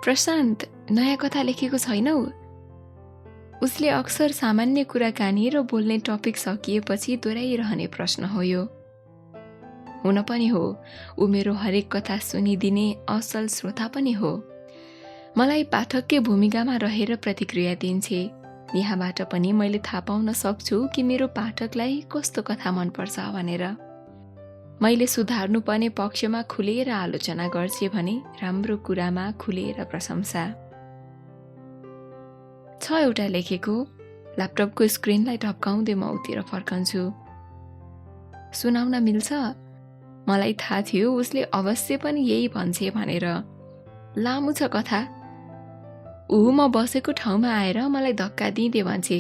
प्रशान्त, नयाँ कथा लेखेको छैनौ? उसले अक्सर सामान्य कुराकानी र बोल्ने टपिक सकिएपछि दोहोऱ्याइरहने प्रश्न हो यो। हुन पनि हो, ऊ मेरो हरेक कथा सुनिदिने असल श्रोता पनि हो। मलाई पाठककै भूमिकामा रहेर प्रतिक्रिया दिन्छे। यहाँबाट पनि मैले थाहा पाउन सक्छु कि मेरो पाठकलाई कस्तो कथा मनपर्छ भनेर। मैले सुधार्नुपर्ने पक्षमा खुलेर आलोचना गर्छे भने राम्रो कुरामा खुलेर प्रशंसा। एउटा लेखेको, ल्यापटपको स्क्रिनलाई ढप्काउँदै म उतिर फर्कन्छु। सुनाउन मिल्छ? मलाई थाहा थियो उसले अवश्य पनि यही भन्छे भनेर। लामो छ कथा। ऊ म बसेको ठाउँमा आएर मलाई धक्का दिँदै भन्छे,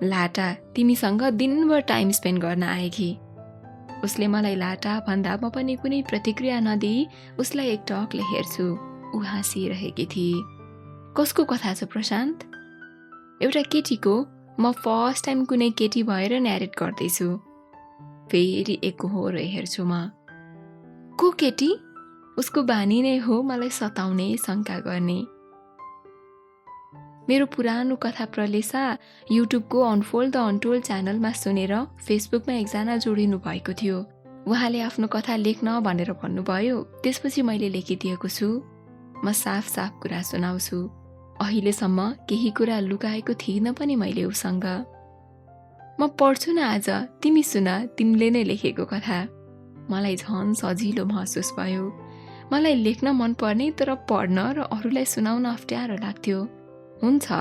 लाटा, तिमीसँग दिनभर टाइम स्पेन्ड गर्न आएकी। उसले मलाई लाटा भन्दा म पनि कुनै प्रतिक्रिया नदिई उसलाई एकटकले हेर्छु। ऊ हाँसिरहेकी थिए। कसको कथा छ प्रशान्त? एउटा केटीको। म फर्स्ट टाइम कुनै केटी भएर न्यारेट गर्दैछु। फेरि एकहोरो हेर्छु म। को केटी? उसको बानी नै हो मलाई सताउने, शङ्का गर्ने। मेरो पुरानो कथा प्रलेसा युट्युबको अनफोल्ड द अनटोल्ड च्यानलमा सुनेर फेसबुकमा एकजना जोडिनु भएको थियो। उहाँले आफ्नो कथा लेख्न भनेर भन्नुभयो। त्यसपछि मैले लेखिदिएको छु। म साफ साफ कुरा सुनाउँछु। अहिलेसम्म केही कुरा लुकाएको थिइनँ पनि मैले उसँग। म पढ्छु न आज, तिमी सुन, तिमीले नै लेखेको कथा। मलाई झन् सजिलो महसुस भयो। मलाई लेख्न मन पर्ने तर पढ्न र अरूलाई सुनाउन अप्ठ्यारो लाग्थ्यो। हुन्छ।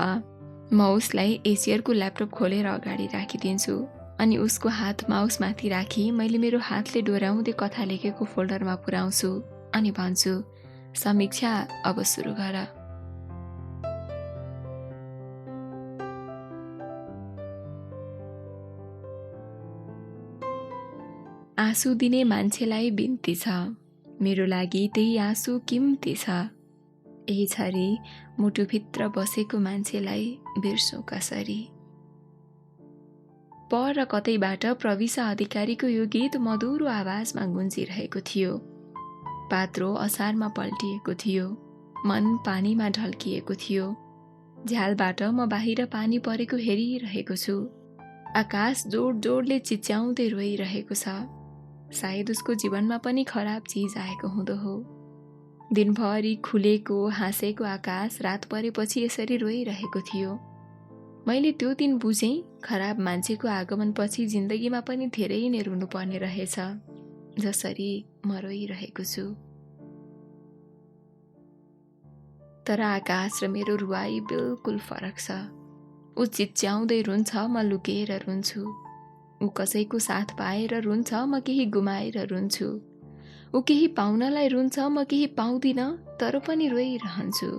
म उसलाई एसियरको ल्यापटप खोलेर अगाडि राखिदिन्छु अनि उसको हात माउसमाथि राखी मैले मेरो हातले डोर्याउँदै कथा लेखेको फोल्डरमा पुर्याउँछु अनि भन्छु, समीक्षा, अब सुरु गर। आँसु दिने मान्छेलाई बिन्ती छ, मेरो लागि त्यही आँसु किम्ती छ। यही छरी मुटुभित्र बसेको मान्छेलाई बिर्सौँ कसरी। पर कतैबाट प्रविशा अधिकारीको यो गीत मधुरो आवाजमा गुन्जिरहेको थियो। पात्रो असारमा पल्टिएको थियो। मन पानीमा ढल्किएको थियो। झ्यालबाट म बाहिर पानी परेको हेरिरहेको छु। आकाश जोड जोडले चिच्याउँदै रोइरहेको छ। सायद उसको जीवनमा पनि खराब चिज आएको हुँदो हो। दिनभरि खुलेको हाँसेको आकाश रात परेपछि यसरी रोइरहेको थियो। मैले त्यो दिन बुझेँ, खराब मान्छेको आगमनपछि जिन्दगीमा पनि धेरै नै रुनुपर्ने रहेछ, जसरी म रोइरहेको छु। तर आकाश र मेरो रुवाई बिल्कुल फरक छ। ऊ चिच्याउँदै रुन्छ, म लुकेर रुन्छु। ऊ कसैको साथ पाएर रुन्छ, म केही गुमाएर रुन्छु। ऊ केही पाउनलाई रुन्छ, म केही पाउँदिन तर पनि रोइरहन्छु।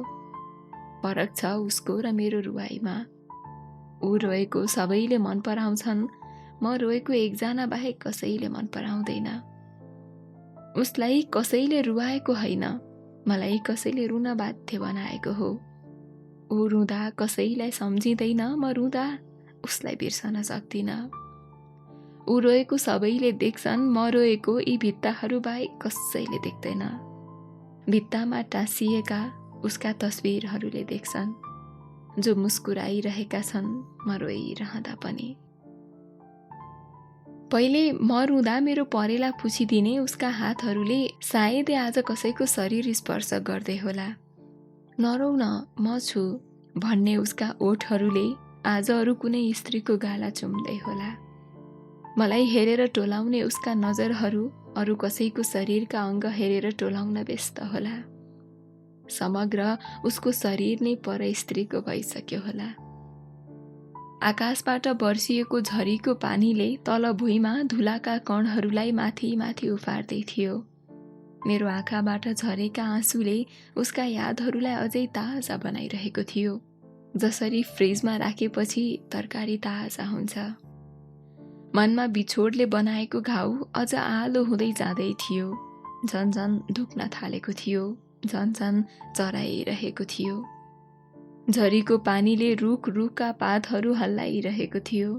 फरक छ उसको र मेरो रुवाईमा। ऊ रोएको सबैले मन पराउँछन्, म रोएको एकजना बाहेक कसैले मन पराउँदैन। उसलाई कसैले रुवाएको होइन, मलाई कसैले रुन बाध्य बनाएको हो। ऊ रुँदा कसैलाई सम्झिँदैन, म रुँदा उसलाई बिर्सन सक्दिनँ। ऊ रोएको सबैले देख्छन्, म रोएको यी भित्ताहरू बाहेक कसैले देख्दैन। भित्तामा टाँसिएका उसका तस्बिरहरूले देख्छन्, जो मुस्कुराइरहेका छन् म रोइरहँदा पनि। पहिले म रुँदा मेरो परेला पुछिदिने उसका हातहरूले सायदै आज कसैको शरीर स्पर्श गर्दै होला। नरौ न, म छु भन्ने उसका ओठहरूले आज अरू कुनै स्त्रीको गाला चुम्दै होला। मलाई हेरेर टोलाउने उसका नजरहरू अरू कसैको शरीरका अङ्ग हेरेर टोलाउन व्यस्त होला। समग्र उसको शरीर नै पर स्त्रीको भइसक्यो होला। आकाशबाट बर्सिएको झरीको पानीले तल भुइँमा धुलाका कणहरूलाई माथि माथि उफार्दै थियो। मेरो आँखाबाट झरेका आँसुले उसका यादहरूलाई अझै ताजा बनाइरहेको थियो, जसरी फ्रिजमा राखेपछि तरकारी ताजा हुन्छ। मनमा बिछोडले बनाएको घाउ अझ आलो हुँदै जाँदै थियो। झन् झन् दुख्न थालेको थियो, झन् झन् चराइरहेको थियो। झरीको पानीले रुख रुखका पातहरू हल्लाइरहेको थियो।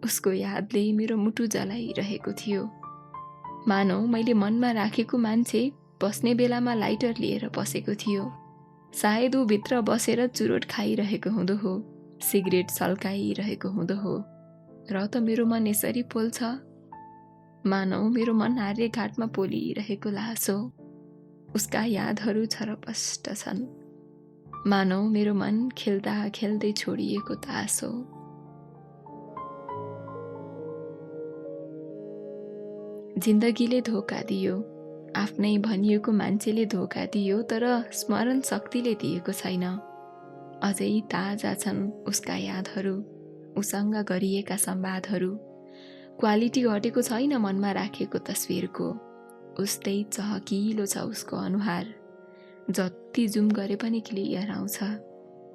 उसको यादले मेरो मुटु जलाइरहेको थियो। मानौ मैले मनमा राखेको मान्छे बस्ने बेलामा लाइटर लिएर बसेको थियो। सायद ऊ भित्र बसेर चुरोट खाइरहेको हुँदो हो, सिगरेट सल्काइरहेको हुँदो हो, र त मेरो मन यसरी पोल्छ मानौ मेरो मन आर्यघाटमा पोलिरहेको लास हो। उसका यादहरू छरपष्ट छन्, मानौ मेरो मन खेल्दा खेल्दै छोडिएको तास हो। जिन्दगीले धोका दियो, आफ्नै भनिएको मान्छेले धोका दियो, तर स्मरण शक्तिले दिएको छैन। अझै ताजा छन् उसका यादहरू, उसँग गरिएका संवादहरू। क्वालिटी घटेको छैन मनमा राखेको तस्विरको, उस्तै चहकिलो छ उसको अनुहार, जति जुम गरे पनि क्लियर आउँछ।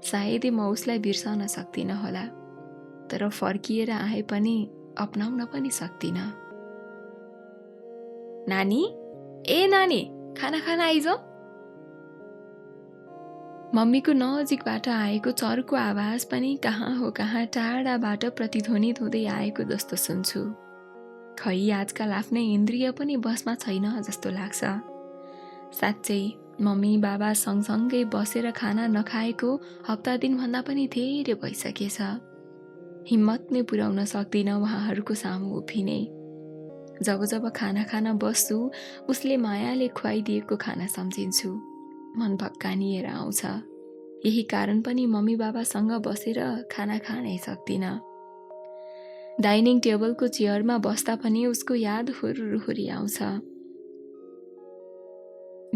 सायदै म उसलाई बिर्सन सक्दिनँ होला, तर फर्किएर आए पनि अपनाउन पनि सक्दिनँ। नानी, ए नानी, खाना खान आइज। मम्मीको नजिकबाट आएको चर्को आवाज पनि कहाँ हो कहाँ टाढाबाट प्रतिध्वनित हुँदै आएको जस्तो सुन्छु। खै आजकल आफ्नै इन्द्रिय पनि बसमा छैन जस्तो लाग्छ। साँच्चै मम्मी बाबा सँगसँगै बसेर खाना नखाएको हप्ता दिनभन्दा पनि धेरै भइसकेछ। हिम्मत नै पुर्याउन सक्दिनँ उहाँहरूको सामु उभिने। जब जब खाना खान बस्छु उसले मायाले खुवाइदिएको खाना सम्झिन्छु, मन भक्कानिएर आउँछ। यही कारण पनि मम्मी बाबासँग बसेर खाना खानै सक्दिनँ। डाइनिङ टेबलको चेयरमा बस्दा पनि उसको याद हुरहुरी आउँछ।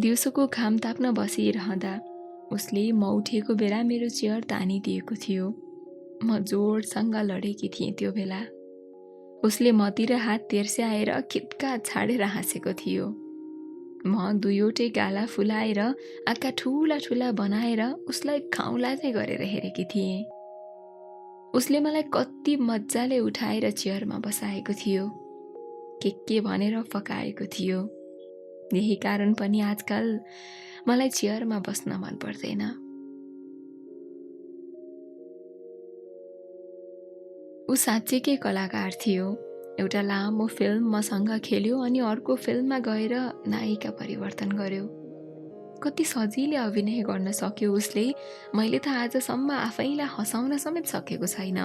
दिउँसोको घाम ताप्न बसिरहँदा उसले म उठेको बेला मेरो चेयर तानिदिएको थियो। म जोडसँग लडेकी थिएँ त्यो बेला। उसले मतिर हात तेर्स्याएर खित्का छाडेर हाँसेको थियो। म दुईवटै गाला फुलाएर आँखा ठुला ठुला बनाएर उसलाई खाउलाजै गरेर हेरेकी थिएँ। उसले मलाई कति मजाले उठाएर चेयरमा बसाएको थियो, के भनेर फकाएको थियो। यही कारण पनि आजकल मलाई चेयरमा बस्न मन पर्दैन। ऊ साँच्चैकै कलाकार थियो। एउटा लामो फिल्म मसँग खेल्यो अनि अर्को फिल्ममा गएर नायिका परिवर्तन गर्यो। कति सजिलै अभिनय गर्न सक्यो उसले, मैले त आजसम्म आफैलाई हँसाउन समेत सकेको छैन।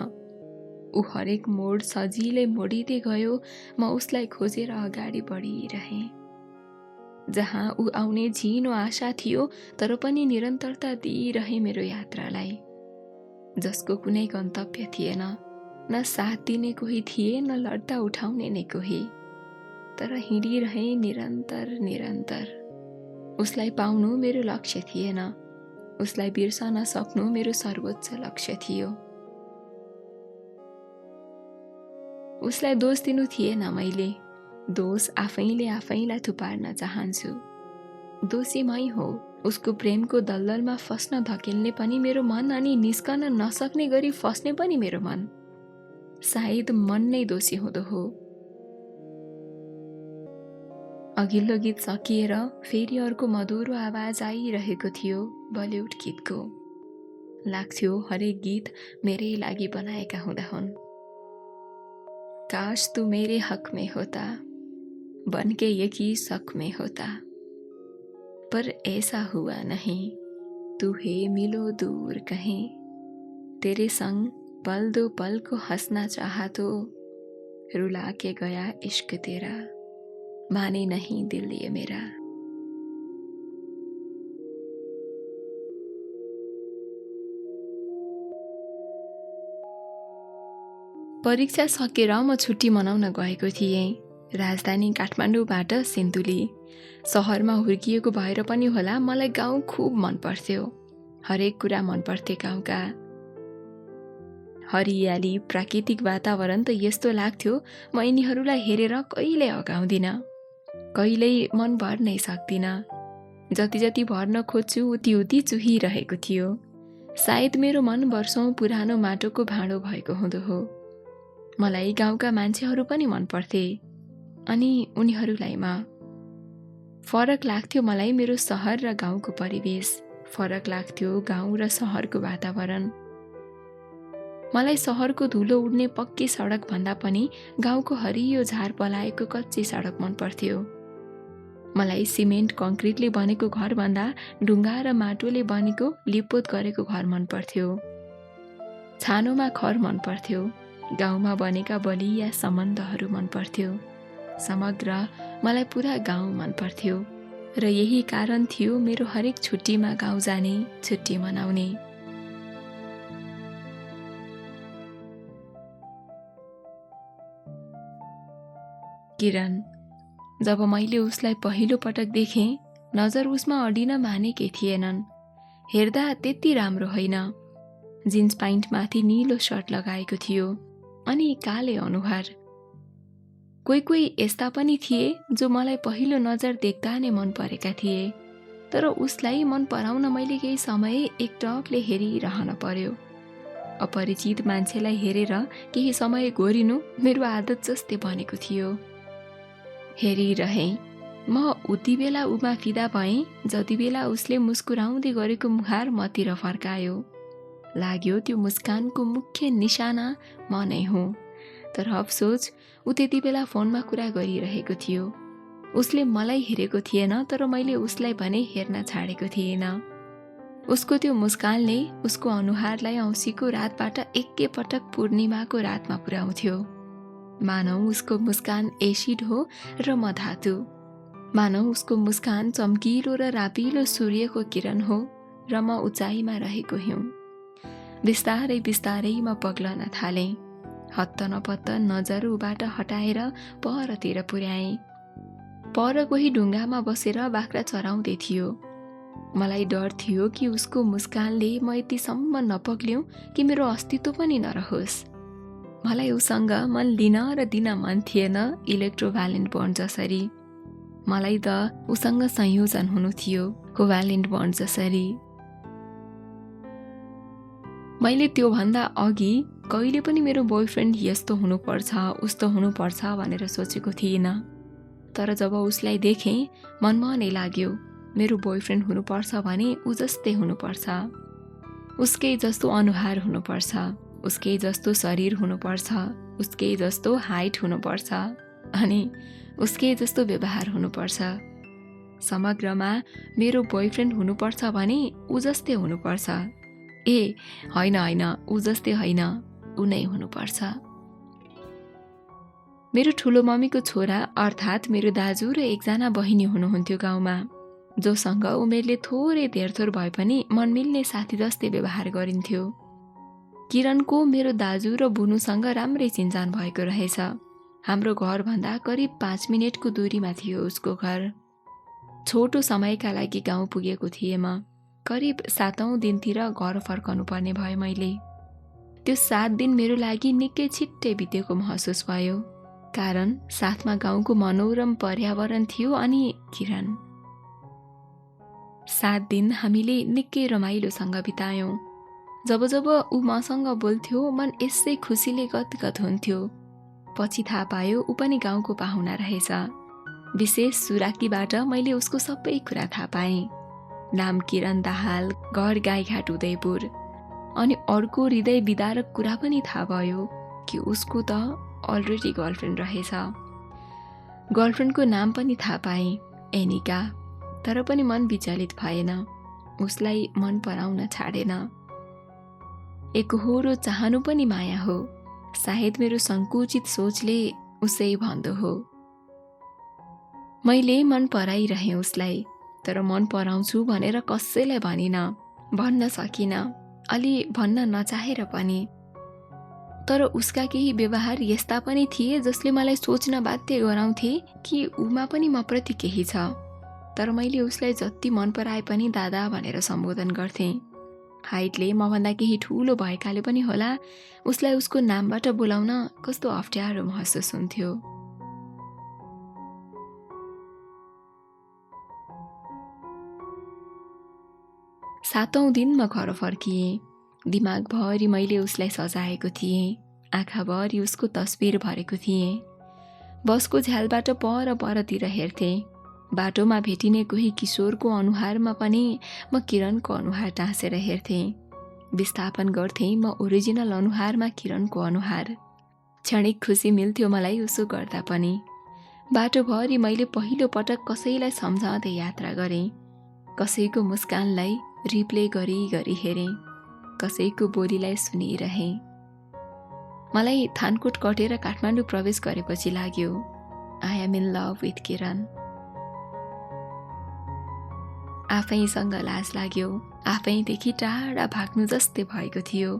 ऊ हरेक मोड सजिलै मोडिँदै गयो, म उसलाई खोजेर अगाडि बढिरहेँ। जहाँ ऊ आउने झिनो आशा थियो, तर पनि निरन्तरता दिइरहेँ मेरो यात्रालाई, जसको कुनै गन्तव्य थिएन। न साथ दिने कोही थिए, न लड्दा उठाउने नै कोही, तर हिँडिरहेँ निरन्तर निरन्तर। उसलाई पाउनु मेरो लक्ष्य थिएन, उसलाई बिर्सन सक्नु मेरो सर्वोच्च लक्ष्य थियो। उसलाई दोष दिनु थिएन मैले, दोष आफैले आफैलाई थुपार्न चाहन्छु। दोषी मै हो, उसको प्रेमको दलदलमा फस्न धकेल्ने पनि मेरो मन अनि निस्कन नसक्ने गरी फस्ने पनि मेरो मन। सायद मन नै दोषी हुँदो हो। अघिल्लो गीत सकिएर फेरि अर्को मधुरो आवाज आइरहेको थियो, बलिउड गीतको। लाग्थ्यो हरेक गीत मेरै लागि बनाएका हुँदा हुन्। काश तू मेरे हक में होता, बन के यकी शक में होता, पर ऐसा हुआ नहीं, तू है मिलो दूर कहीं, तेरे संग पल दो पल को हंसना चाहा तो रुला के गया इश्क तेरा, माने नहीं दिल ये मेरा। परीक्षा सकेर म छुट्टी मनाउन गएको थिएँ, राजधानी काठमाडौँबाट सिन्धुली। सहरमा हुर्किएको भएर पनि होला मलाई गाउँ खुब मन पर्थ्यो। हरेक कुरा मन पर्थे गाउँका। हरियाली प्राकृतिक वातावरण त यस्तो लाग्थ्यो म यिनीहरूलाई हेरेर कहिल्यै अगाउँदिन, कहिल्यै मन भर्नै सक्दिनँ। जति जति भर्न खोज्छु उति उति चुहिरहेको थियो। सायद मेरो मन वर्षौं पुरानो माटोको भाँडो भएको हुँदो हो। मलाई गाउँका मान्छेहरू पनि मन पर्थे अनि उनीहरूलाई म। फरक लाग्थ्यो मलाई मेरो सहर र गाउँको परिवेश, फरक लाग्थ्यो गाउँ र सहरको वातावरण। मलाई सहरको धुलो उड्ने पक्की सडक भन्दा पनि गाउँको हरियो झार पलाएको कच्ची सडक मन पर्थ्यो। मलाई सिमेन्ट कङ्क्रिटले बनेको घरभन्दा ढुङ्गा र माटोले बनेको लिपपोत गरेको घर मन पर्थ्यो। छानोमा खर मन पर्थ्यो। गाउँमा बनेका बलिया सम्बन्धहरू मन पर्थ्यो। समग्र मलाई पुरा गाउँ मन पर्थ्यो र यही कारण थियो मेरो हरेक छुट्टीमा गाउँ जाने, छुट्टी मनाउने। किरण, जब मैले उसलाई पहिलो पटक देखेँ, नजर उसमा अडिन मानेकै थिएनन्। हेर्दा त्यति राम्रो होइन। जिन्स प्यान्टमाथि निलो सर्ट लगाएको थियो अनि काले अनुहार। कोही कोही यस्ता पनि थिए जो मलाई पहिलो नजर देख्दा नै मन परेका थिए, तर उसलाई मन पराउन मैले केही समय एकटकले हेरिरहन पर्यो। अपरिचित मान्छेलाई हेरेर केही समय घोरिनु मेरो आदत जस्तै बनेको थियो। हेरिरहेँ। म उति बेला उमा फिदा भएँ जति बेला उसले मुस्कुराउँदै गरेको मुहार मतिर फर्कायो। लाग्यो त्यो मुस्कानको मुख्य निशाना म नै हुँ। तर अफसोच ऊ त्यति बेला फोनमा कुरा गरिरहेको थियो। उसले मलाई हेरेको थिएन, तर मैले उसलाई भने हेर्न छाडेको थिएन। उसको त्यो मुस्कानले उसको अनुहारलाई औँसीको रातबाट एकैपटक पूर्णिमाको रातमा पुर्याउँथ्यो। मानौ उसको मुस्कान एसिड हो र म धातु। मानौ उसको मुस्कान चम्किलो र रापिलो सूर्यको किरण हो र म उचाइमा रहेको हुँ। बिस्तारै बिस्तारै म पग्लन थालेँ। हत्त नपत्त नजर उबाट हटाएर परतिर पुर्याएँ। पर कोही ढुङ्गामा बसेर बाख्रा चराउँदै थियो। मलाई डर थियो कि उसको मुस्कानले म यतिसम्म नपग्लिउँ कि मेरो अस्तित्व पनि नरहोस्। मलाई उसँग मन लिन र दिन मन थिएन, इलेक्ट्रोभ्यालेन्ट बन्ड जसरी। मलाई त उसँग संयोजन हुनु थियो, कोभ्यालेन्ट बन्ड जसरी। मैले त्योभन्दा अघि कहिले पनि मेरो बोयफ्रेन्ड यस्तो हुनुपर्छ, उस्तो हुनुपर्छ भनेर सोचेको थिइनँ। तर जब उसलाई देखेँ, मनमा नै लाग्यो मेरो बोयफ्रेन्ड हुनुपर्छ भने ऊ जस्तै हुनुपर्छ। उसकै जस्तो अनुहार हुनुपर्छ, उसकै जस्तो शरीर हुनुपर्छ, उसकै जस्तो हाइट हुनुपर्छ अनि उसकै जस्तो व्यवहार हुनुपर्छ। समग्रमा मेरो बोयफ्रेन्ड हुनुपर्छ भने ऊ जस्तै हुनुपर्छ। ए होइन होइन, ऊ जस्तै होइन, ऊ नै हुनुपर्छ। मेरो ठुलो मम्मीको छोरा अर्थात् मेरो दाजु र एकजना बहिनी हुनुहुन्थ्यो गाउँमा, जोसँग उमेरले थोरै धेरथोर भए पनि मन मिल्ने साथी जस्तै व्यवहार गरिन्थ्यो। किरणको मेरो दाजु र बुनुसँग राम्रै चिन्जान भएको रहेछ। हाम्रो घरभन्दा करिब 5 मिनेटको दूरीमा थियो उसको घर। छोटो समयका लागि गाउँ पुगेको थिएँ म। करिब 7औं दिनतिर घर फर्कनु पर्ने भयो मैले। त्यो 7 दिन मेरो लागि निकै छिट्टै बितेको महसुस भयो, कारण साथमा गाउँको मनोरम पर्यावरण थियो अनि किरण। 7 दिन हामीले निकै रमाइलोसँग बितायौँ। जब जब ऊ मसँग बोल्थ्यो, मन यसै खुसीले गदगद हुन्थ्यो। पछि थाहा पायो ऊ पनि गाउँको पाहुना रहेछ। विशेष सुराकीबाट मैले उसको सबै कुरा थाहा पाएँ। नाम किरण दाहाल, घर गाईघाट उदयपुर। अनि अर्को हृदय विदारक कुरा पनि थाहा भयो कि उसको त अलरेडी गर्लफ्रेन्ड रहेछ। गर्लफ्रेन्डको नाम पनि थाहा पाएँ, एनिका। तर पनि मन विचलित भएन, उसलाई मन पराउन छाडेन। एकहोरो चाहनु पनि माया हो, सायद मेरो संकुचित सोचले उसै भन्दो हो। मैले मन पराइरहेँ उसलाई, तर मन पराउँछु भनेर कसैलाई भनिनँ, भन्न सकिनँ, अलि भन्न नचाहेर पनि। तर उसका केही व्यवहार यस्ता पनि थिए जसले मलाई सोच्न बाध्य गराउँथे कि उमा पनि म प्रति केही छ। तर मैले उसलाई जति मन पराए पनि दादा भनेर सम्बोधन गर्थेँ। हाइटले मभन्दा केही ठुलो भएकाले पनि होला, उसलाई उसको नामबाट बोलाउन कस्तो अप्ठ्यारो महसुस हुन्थ्यो। सातौं दिन म घर फर्किएँ। दिमागभरि मैले उसलाई सजाएको थिएँ, आँखाभरि उसको तस्बिर भरेको थिएँ। बसको झ्यालबाट पर परतिर हेर्थेँ। बाटोमा भेटिने कोही किशोरको अनुहारमा पनि म किरणको अनुहार टाँसेर हेर्थेँ। विस्थापन गर्थेँ म ओरिजिनल अनुहारमा किरणको अनुहार। क्षणिक खुसी मिल्थ्यो मलाई उसो गर्दा पनि। बाटोभरि मैले पहिलो पटक कसैलाई सम्झाउँदै यात्रा गरेँ। कसैको मुस्कानलाई रिप्ले गरी गरी हेरेँ, कसैको बोलीलाई सुनिरहेँ। मलाई थानकोट कटेर काठमाडौँ प्रवेश गरेपछि लाग्यो, I am in love with Kiran. आफैसँग लाज लाग्यो, आफैदेखि टाढा भाग्नु जस्तै भएको थियो।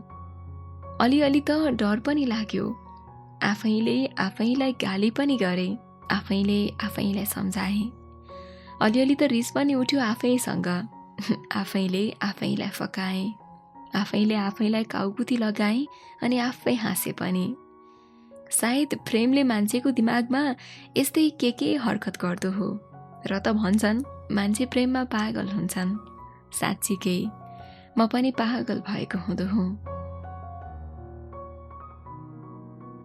अलिअलि त डर पनि लाग्यो, आफैले आफैलाई गाली पनि गरेँ, आफैले आफैलाई सम्झाएँ। अलिअलि त रिस पनि उठ्यो आफैसँग, आफैले आफैलाई फकाएँ, आफैले आफैलाई काउकुती लगाएँ अनि आफै हाँसे पनि। सायद प्रेमले मान्छेको दिमागमा यस्तै के हरकत गर्दो हो र त भन्छन् मान्छे प्रेममा पागल हुन्छन्। साँच्चीकै म पनि पागल भएको हुँदो हुँ।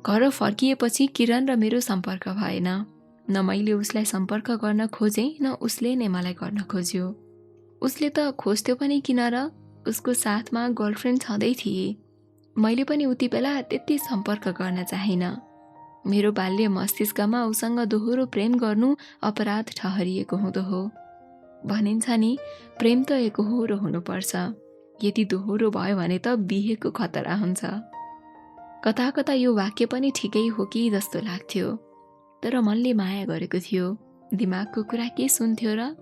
घर फर्किएपछि किरण र मेरो सम्पर्क भएन। न मैले उसलाई सम्पर्क गर्न खोजेँ न उसले नै मलाई गर्न खोज्यो। उसले त खोज्थ्यो पनि किन र, उसको साथमा गर्लफ्रेन्ड छँदै थिए। मैले पनि उति बेला त्यति सम्पर्क गर्न चाहिन। मेरो बाल्य मस्तिष्कमा उसँग दोहोरो प्रेम गर्नु अपराध ठहरिएको हुँदो हो। भनिन्छ नि प्रेम त एकहोरो हुनुपर्छ, यदि दोहोरो भयो भने त बिहेको खतरा हुन्छ। कता कता यो वाक्य पनि ठिकै हो कि जस्तो लाग्थ्यो, तर मनले माया गरेको थियो, दिमागको कुरा के सुन्थ्यो र।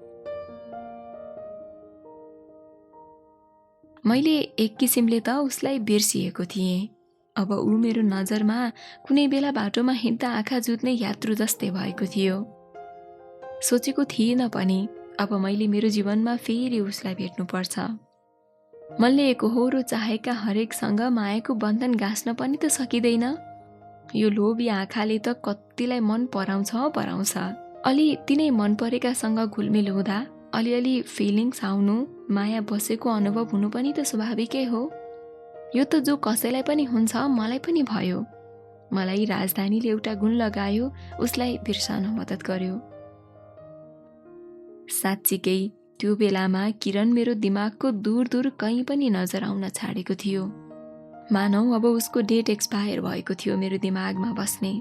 मैले एक किसिमले त उसलाई बिर्सिएको थिएँ। अब ऊ मेरो नजरमा कुनै बेला बाटोमा हिँड्दा आँखा जुत्ने यात्रु जस्तै भएको थियो। सोचेको थिइनँ पनि अब मैले मेरो जीवनमा फेरि उसलाई भेट्नुपर्छ। मनले एकहोरो चाहेका हरेकसँग मायाको बन्धन गाँस्न पनि त सकिँदैन। यो लोभी आँखाले त कतिलाई मन पराउँछ। अलि तिनै मन परेकासँग घुलमिल हुँदा अलिअलि फिलिङ्स आउनु, माया बसेको अनुभव हुनु पनि त स्वाभाविकै हो। यो त जो कसैलाई पनि हुन्छ, मलाई पनि भयो। मलाई राजधानीले एउटा गुण लगायो, उसलाई बिर्सन मद्दत गर्यो। साँच्चीकै त्यो बेलामा किरण मेरो दिमागको दूर दूर कहीँ पनि नजर आउन छाडेको थियो। मानौ अब उसको डेट एक्सपायर भएको थियो मेरो दिमागमा बस्ने।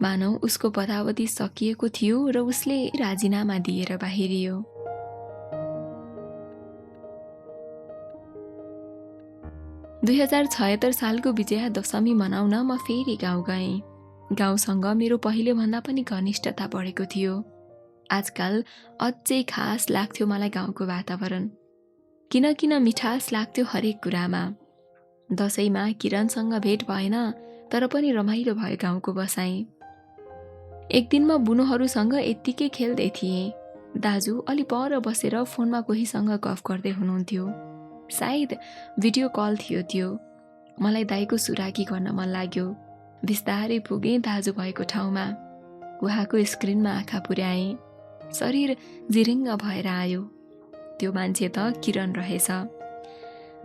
मानौ उसको पदावधि सकिएको थियो र उसले राजीनामा दिएर बाहिरियो। दुई 2076 सालको विजया दशमी मनाउन म फेरि गाउँ गएँ। गाउँसँग मेरो पहिलेभन्दा पनि घनिष्ठता बढेको थियो। आजकल अझै खास लाग्थ्यो मलाई गाउँको वातावरण। किन मिठास लाग्थ्यो हरेक कुरामा। दशैंमा किरणसँग भेट भएन, तर पनि रमाइलो भयो गाउँको बसाइ। एक दिन म बुनुहरूसँग यत्तिकै खेल्दै थिएँ। दाजु अलि पर बसेर फोनमा कोहीसँग गफ गर्दै हुनुहुन्थ्यो। सायद भिडियो कल थियो त्यो। मलाई दाइको सुराकी गर्न मन लाग्यो। बिस्तारै पुगेँ दाजु भएको ठाउँमा। उहाँको स्क्रिनमा आँखा पुर्याएँ। शरीर जिरिङ्ग भएर आयो। त्यो मान्छे त किरण रहेछ।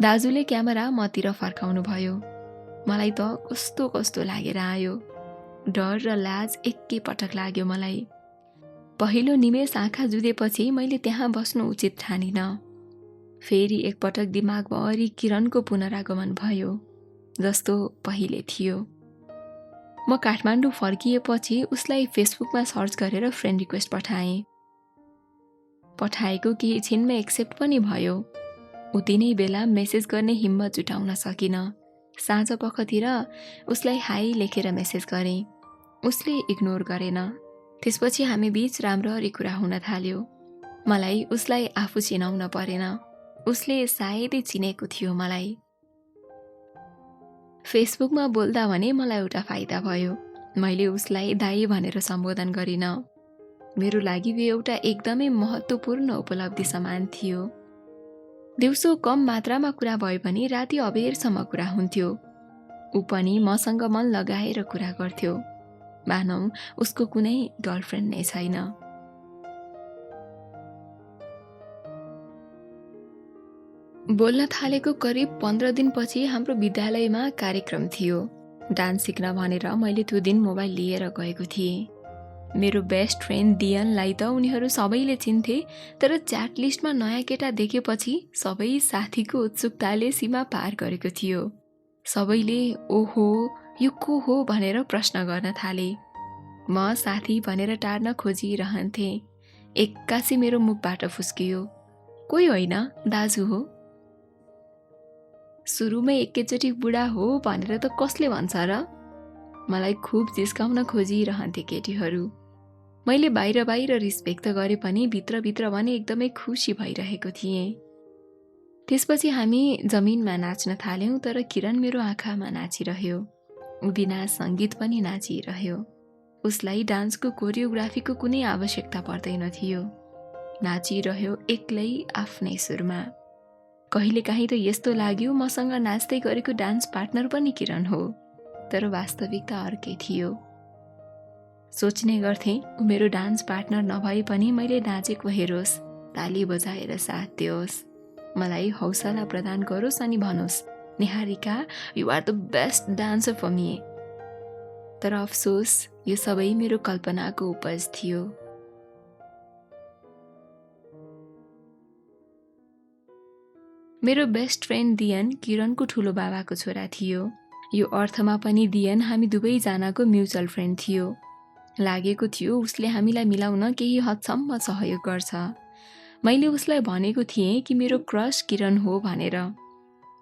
दाजुले क्यामेरा मतिर फर्काउनु भयो। मलाई त कस्तो कस्तो लागेर आयो। डर र लाज एकै पटक लाग्यो मलाई। पहिलो निमेष आँखा जुधेपछि मैले त्यहाँ बस्नु उचित ठानिन। फेरि एकपटक दिमागभरि किरणको पुनरागमन भयो, जस्तो पहिले थियो। म काठमाडौँ फर्किएपछि उसलाई फेसबुकमा सर्च गरेर फ्रेन्ड रिक्वेस्ट पठाएँ। पठाएको केही छिनमै एक्सेप्ट पनि भयो। उति नै बेला मेसेज गर्ने हिम्मत जुटाउन सकिन। साँझ पखतिर उसलाई हाई लेखेर मेसेज गरेँ। उसले इग्नोर गरेन। त्यसपछि हामी बीच राम्ररी कुरा हुन थाल्यो। मलाई उसलाई आफू चिनाउन परेन। उसले सायदै चिनेको थियो मलाई। फेसबुकमा बोल्दा भने मलाई एउटा फाइदा भयो। मैले उसलाई दाइ भनेर सम्बोधन गरिन। मेरो लागि यो एउटा एकदमै महत्त्वपूर्ण उपलब्धि समान थियो। दिउँसो कम मात्रामा कुरा भए पनि राति अबेरसम्म कुरा हुन्थ्यो। ऊ पनि मसँग मन लगाएर कुरा गर्थ्यो। मानौ उसको कुनै गर्लफ्रेन्ड नै छैन। बोल्न थालेको करिब 15 दिनपछि हाम्रो विद्यालयमा कार्यक्रम थियो। डान्स सिक्न भनेर मैले त्यो दिन मोबाइल लिएर गएको थिएँ। मेरो बेस्ट फ्रेन्ड दियनलाई त उनीहरू सबैले चिन्थे, तर च्याट लिस्टमा नयाँ केटा देखेपछि सबै साथीको उत्सुकताले सीमा पार गरेको थियो। सबैले ओहो यो को हो भनेर प्रश्न गर्न थाले। म साथी भनेर टार्न खोजिरहन्थेँ। एक्कासी मेरो मुखबाट फुस्कियो, कोही होइन, दाजु हो। सुरुमै एकैचोटि बुढा हो भनेर त कसले भन्छ र? मलाई खुब जिस्काउन खोजिरहन्थे केटीहरू। मैले बाहिर बाहिर रिस व्यक्त गरे पनि भित्रभित्र भने एकदमै खुसी भइरहेको थिएँ। त्यसपछि हामी जमिनमा नाच्न थाल्यौँ, तर किरण मेरो आँखामा नाचिरह्यो। बिना सङ्गीत पनि नाचिरह्यो। उसलाई डान्सको कोरियोग्राफीको कुनै आवश्यकता पर्दैन थियो। नाचिरह्यो एक्लै आफ्नै सुरमा। कहिलेकाहीँ त यस्तो लाग्यो मसँग नाच्दै गरेको डान्स पार्टनर पनि किरण हो, तर वास्तविकता अर्कै थियो। सोच्ने गर्थेँ ऊ मेरो डान्स पार्टनर नभए पनि मैले नाचेको हेरोस्, ताली बजाएर साथ दियोस्, मलाई हौसला प्रदान गरोस् अनि भनोस्, Niharika, you are the best dancer for me. तर अफसोस यो सबै मेरो कल्पनाको उपज थियो। मेरो बेस्ट फ्रेन्ड दियन किरणको ठुलो बाबाको छोरा थियो। यो अर्थमा पनि दियन हामी दुवैजनाको म्युचुअल फ्रेन्ड थियो। लागेको थियो उसले हामीलाई मिलाउन केही हदसम्म सहयोग गर्छ। मैले उसलाई भनेको थिएँ कि मेरो क्रस किरण हो भनेर।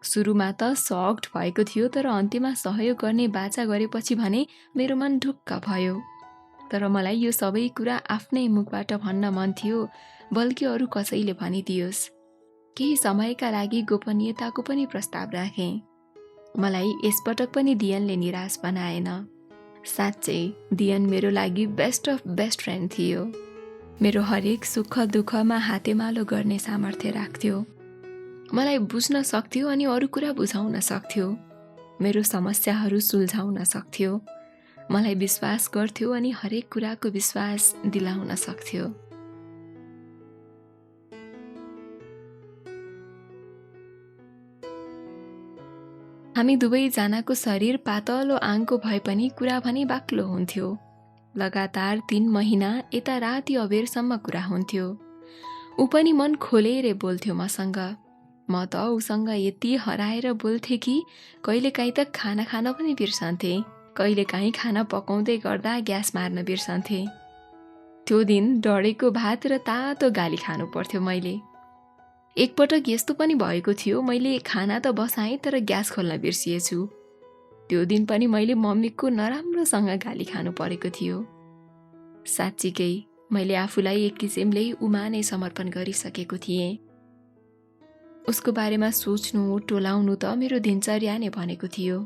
सुरुमा त सक्ड भएको थियो, तर अन्त्यमा सहयोग गर्ने बाचा गरेपछि भने मेरो मन ढुक्क भयो। तर मलाई यो सबै कुरा आफ्नै मुखबाट भन्न मन थियो, बल्कि अरू कसैले भनिदियोस्। केही समयका लागि गोपनीयताको पनि प्रस्ताव राखेँ। मलाई यसपटक पनि दियनले निराश बनाएन। साँच्चै दियन मेरो लागि बेस्ट अफ बेस्ट फ्रेन्ड थियो। मेरो हरेक सुख दुःखमा हातेमालो गर्ने सामर्थ्य राख्थ्यो। मलाई बुझ्न सक्थ्यो अनि अरू कुरा बुझाउन सक्थ्यो। मेरो समस्याहरू सुल्झाउन सक्थ्यो। मलाई विश्वास गर्थ्यो अनि हरेक कुराको विश्वास दिलाउन सक्थ्यो। हामी दुवैजनाको शरीर पातलो आङको भए पनि कुरा भने बाक्लो हुन्थ्यो। लगातार 3 महिना यता राति अबेरसम्म कुरा हुन्थ्यो। ऊ पनि मन खोलेर बोल्थ्यो मसँग। म त उसँग यति हराएर बोल्थे कि कहिलेकाहीँ त खाना खान पनि बिर्सन्थे। कहिलेकाहीँ खाना पकाउँदै गर्दा ग्यास मार्न बिर्सन्थे। त्यो दिन डढेको भात र तातो गाली खानु पर्थ्यो मैले। एकपटक यस्तो पनि भएको थियो, मैले खाना त बसाएँ तर ग्यास खोल्न बिर्सिएछु। त्यो दिन पनि मैले मम्मीको नराम्रोसँग गाली खानु परेको थियो। साँच्चीकै मैले आफूलाई एक किसिमले उमा नै समर्पण गरिसकेको थिएँ। उसको बारेमा सोच्नु टोलाउनु त मेरो दिनचर्या नै भनेको थियो।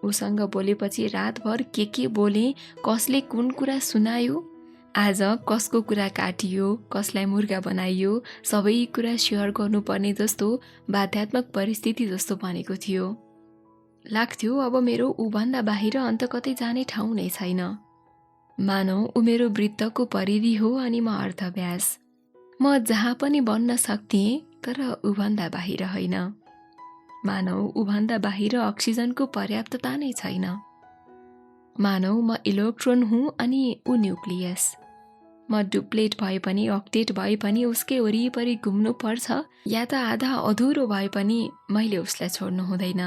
उसँग बोलेपछि रातभर के बोले, कसले कुन कुरा सुनायो, आज कसको कुरा काटियो, कसलाई मुर्गा बनाइयो, सबै कुरा सेयर गर्नुपर्ने जस्तो बाध्यात्मक परिस्थिति जस्तो बनेको थियो। लाग्थ्यो अब मेरो ऊभन्दा बाहिर अन्त कतै जाने ठाउँ नै छैन। मानौ ऊ मेरो वृत्तको परिधि हो अनि म अर्धव्यास। म जहाँ पनि बन्न सक्थेँ, तर ऊभन्दा बाहिर होइन। मानौ ऊभन्दा बाहिर अक्सिजनको पर्याप्तता नै छैन। मानौ म इलेक्ट्रोन हुँ अनि ऊ न्युक्लियस। म डुप्लेट भए पनि अक्टेट भए पनि उसकै वरिपरि घुम्नु पर्छ, या त आधा अधुरो भए पनि मैले उसलाई छोड्नु हुँदैन।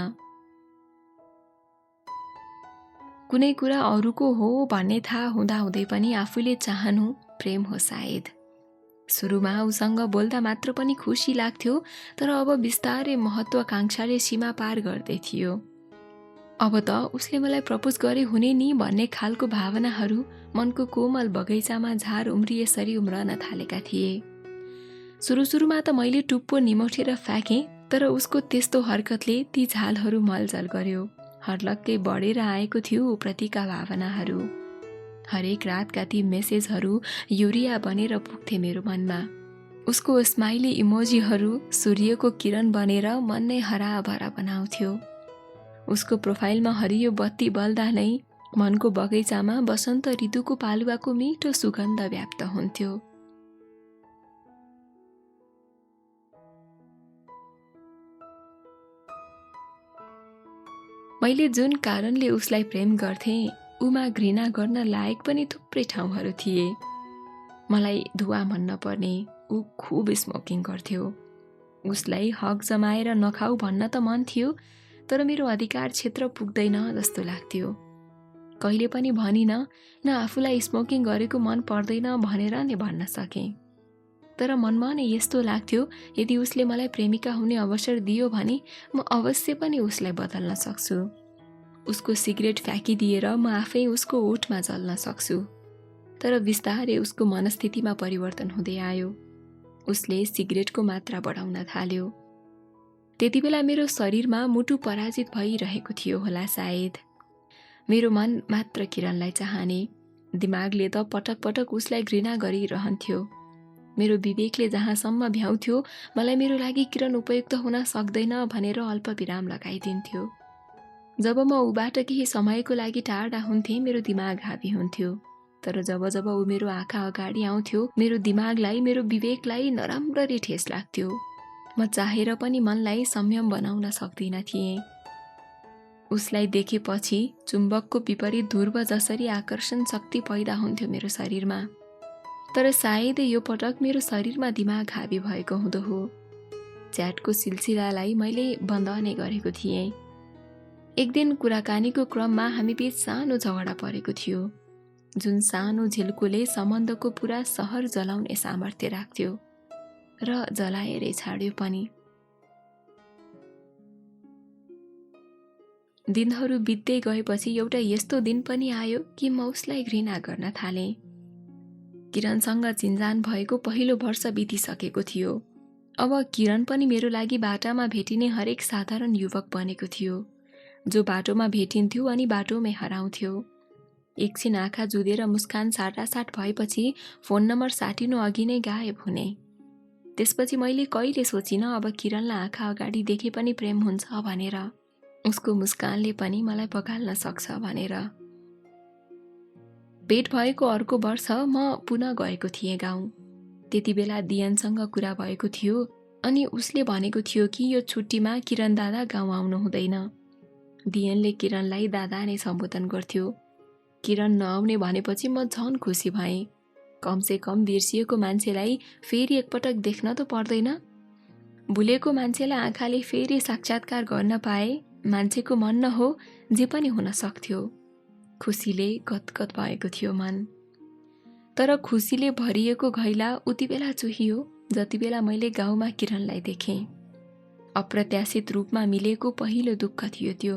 कुनै कुरा अरूको हो भन्ने थाहा हुँदाहुँदै पनि आफूले चाहनु प्रेम हो सायद। सुरुमा उसँग बोल्दा मात्र पनि खुसी लाग्थ्यो, तर अब बिस्तारै महत्वाकांक्षाले सीमा पार गर्दै थियो। अब त उसले मलाई प्रपोज गरे हुने नि भन्ने खालको भावनाहरू मनको कोमल बगैँचामा झार उम्रिएसरी उम्रन थालेका थिए। सुरुमा त मैले टुप्पो निमोठेर फ्याँकेँ, तर उसको त्यस्तो हरकतले ती झालहरू मलजल गर्यो। हर्लक्कै बढेर आएको थियो प्रतिका भावनाहरू। हरेक रातका ती मेसेजहरू युरिया बनेर पुग्थे मेरो मनमा। उसको स्माइली इमोजीहरू सूर्यको किरण बनेर मन नै हराभरा बनाउँथ्यो। उसको प्रोफाइलमा हरियो बत्ती बल्दा नै मनको बगैँचामा वसन्त ऋतुको पालुवाको मिठो सुगन्ध व्याप्त हुन्थ्यो। मैले जुन कारणले उसलाई प्रेम गर्थेँ, उमा घृणा गर्न लायक पनि थुप्रै ठाउँहरू थिए। मलाई धुवा मन नपर्ने, ऊ खुब स्मोकिङ गर्थ्यो। उसलाई हक जमाएर नखाऊ भन्न त मन थियो, तर मेरो अधिकार क्षेत्र पुग्दैन जस्तो लाग्थ्यो। कहिले पनि भनिनँ, न आफूलाई स्मोकिङ गरेको मन पर्दैन भनेर नै भन्न सकेँ। तर मनमा नै यस्तो लाग्थ्यो, यदि उसले मलाई प्रेमिका हुने अवसर दियो भने म अवश्य पनि उसलाई बदल्न सक्छु। उसको सिगरेट फ्याँकिदिएर म आफै उसको ओठमा जल्न सक्छु। तर बिस्तारै उसको मनस्थितिमा परिवर्तन हुँदै आयो। उसले सिगरेटको मात्रा बढाउन थाल्यो। त्यति बेला मेरो शरीरमा मुटु पराजित भइरहेको थियो होला सायद। मेरो मन मात्र किरणलाई चाहने, दिमागले त पटक पटक उसलाई घृणा गरिरहन्थ्यो। मेरो विवेकले जहाँसम्म भ्याउँथ्यो, मलाई मेरो लागि किरण उपयुक्त हुन सक्दैन भनेर अल्पविराम लगाइदिन्थ्यो। जब म ऊबाट केही समयको लागि टाढा हुन्थेँ, मेरो दिमाग हावी हुन्थ्यो। तर जब जब ऊ मेरो आँखा अगाडि आउँथ्यो, मेरो दिमागलाई, मेरो विवेकलाई नराम्ररी ठेस लाग्थ्यो। म चाहेर पनि मनलाई संयम बनाउन सक्दिन थिएँ। उसलाई देखेपछि चुम्बकको विपरीत ध्रुव जसरी आकर्षण शक्ति पैदा हुन्थ्यो मेरो शरीरमा। तर सायद यो पटक मेरो शरीरमा दिमाग हावी भएको हुँदो हो। च्याटको सिलसिलालाई मैले बन्द नै गरेको थिएँ। एक दिन कुराकानीको क्रममा हामी बीच सानो झगडा परेको थियो, जुन सानो झिल्कोले सम्बन्धको पुरा सहर जलाउने सामर्थ्य राख्थ्यो र जलाएरै छाड्यो पनि। दिनहरू बित्दै गएपछि एउटा यस्तो दिन पनि आयो कि म उसलाई घृणा गर्न थालेँ। किरणसँग चिन्जान भएको पहिलो वर्ष बितिसकेको थियो। अब किरण पनि मेरो लागि बाटामा भेटिने हरेक साधारण युवक बनेको थियो, जो बाटोमा भेटिन्थ्यो अनि बाटोमै हराउँथ्यो। एकछिन आँखा जुधेर मुस्कान साटासाट भएपछि फोन नम्बर साटिनु अघि नै गायब हुने। त्यसपछि मैले कहिले सोचिनँ अब किरणलाई आँखा अगाडि देखे पनि प्रेम हुन्छ भनेर, उसको मुस्कानले पनि मलाई पगाल्न सक्छ भनेर। भेट भएको अर्को वर्ष म पुनः गएको थिएँ गाउँ। त्यति बेला दियनसँग कुरा भएको थियो अनि उसले भनेको थियो कि यो छुट्टीमा किरण दादा गाउँ आउनु हुँदैन। दियनले किरणलाई दादा नै सम्बोधन गर्थ्यो। किरण नआउने भनेपछि म झन् खुसी भएँ। कमसे कम बिर्सिएको मान्छेलाई फेरि एकपटक देख्न त पर्दैन। भुलेको मान्छेलाई आँखाले फेरि साक्षात्कार गर्न पाए मान्छेको मन न हो जे पनि हुन सक्थ्यो। खुसीले गदगद भएको थियो मन। तर खुसीले भरिएको घैला उति बेला चुहियो जति बेला मैले गाउँमा किरणलाई देखेँ। अप्रत्याशित रूपमा मिलेको पहिलो दुःख थियो त्यो।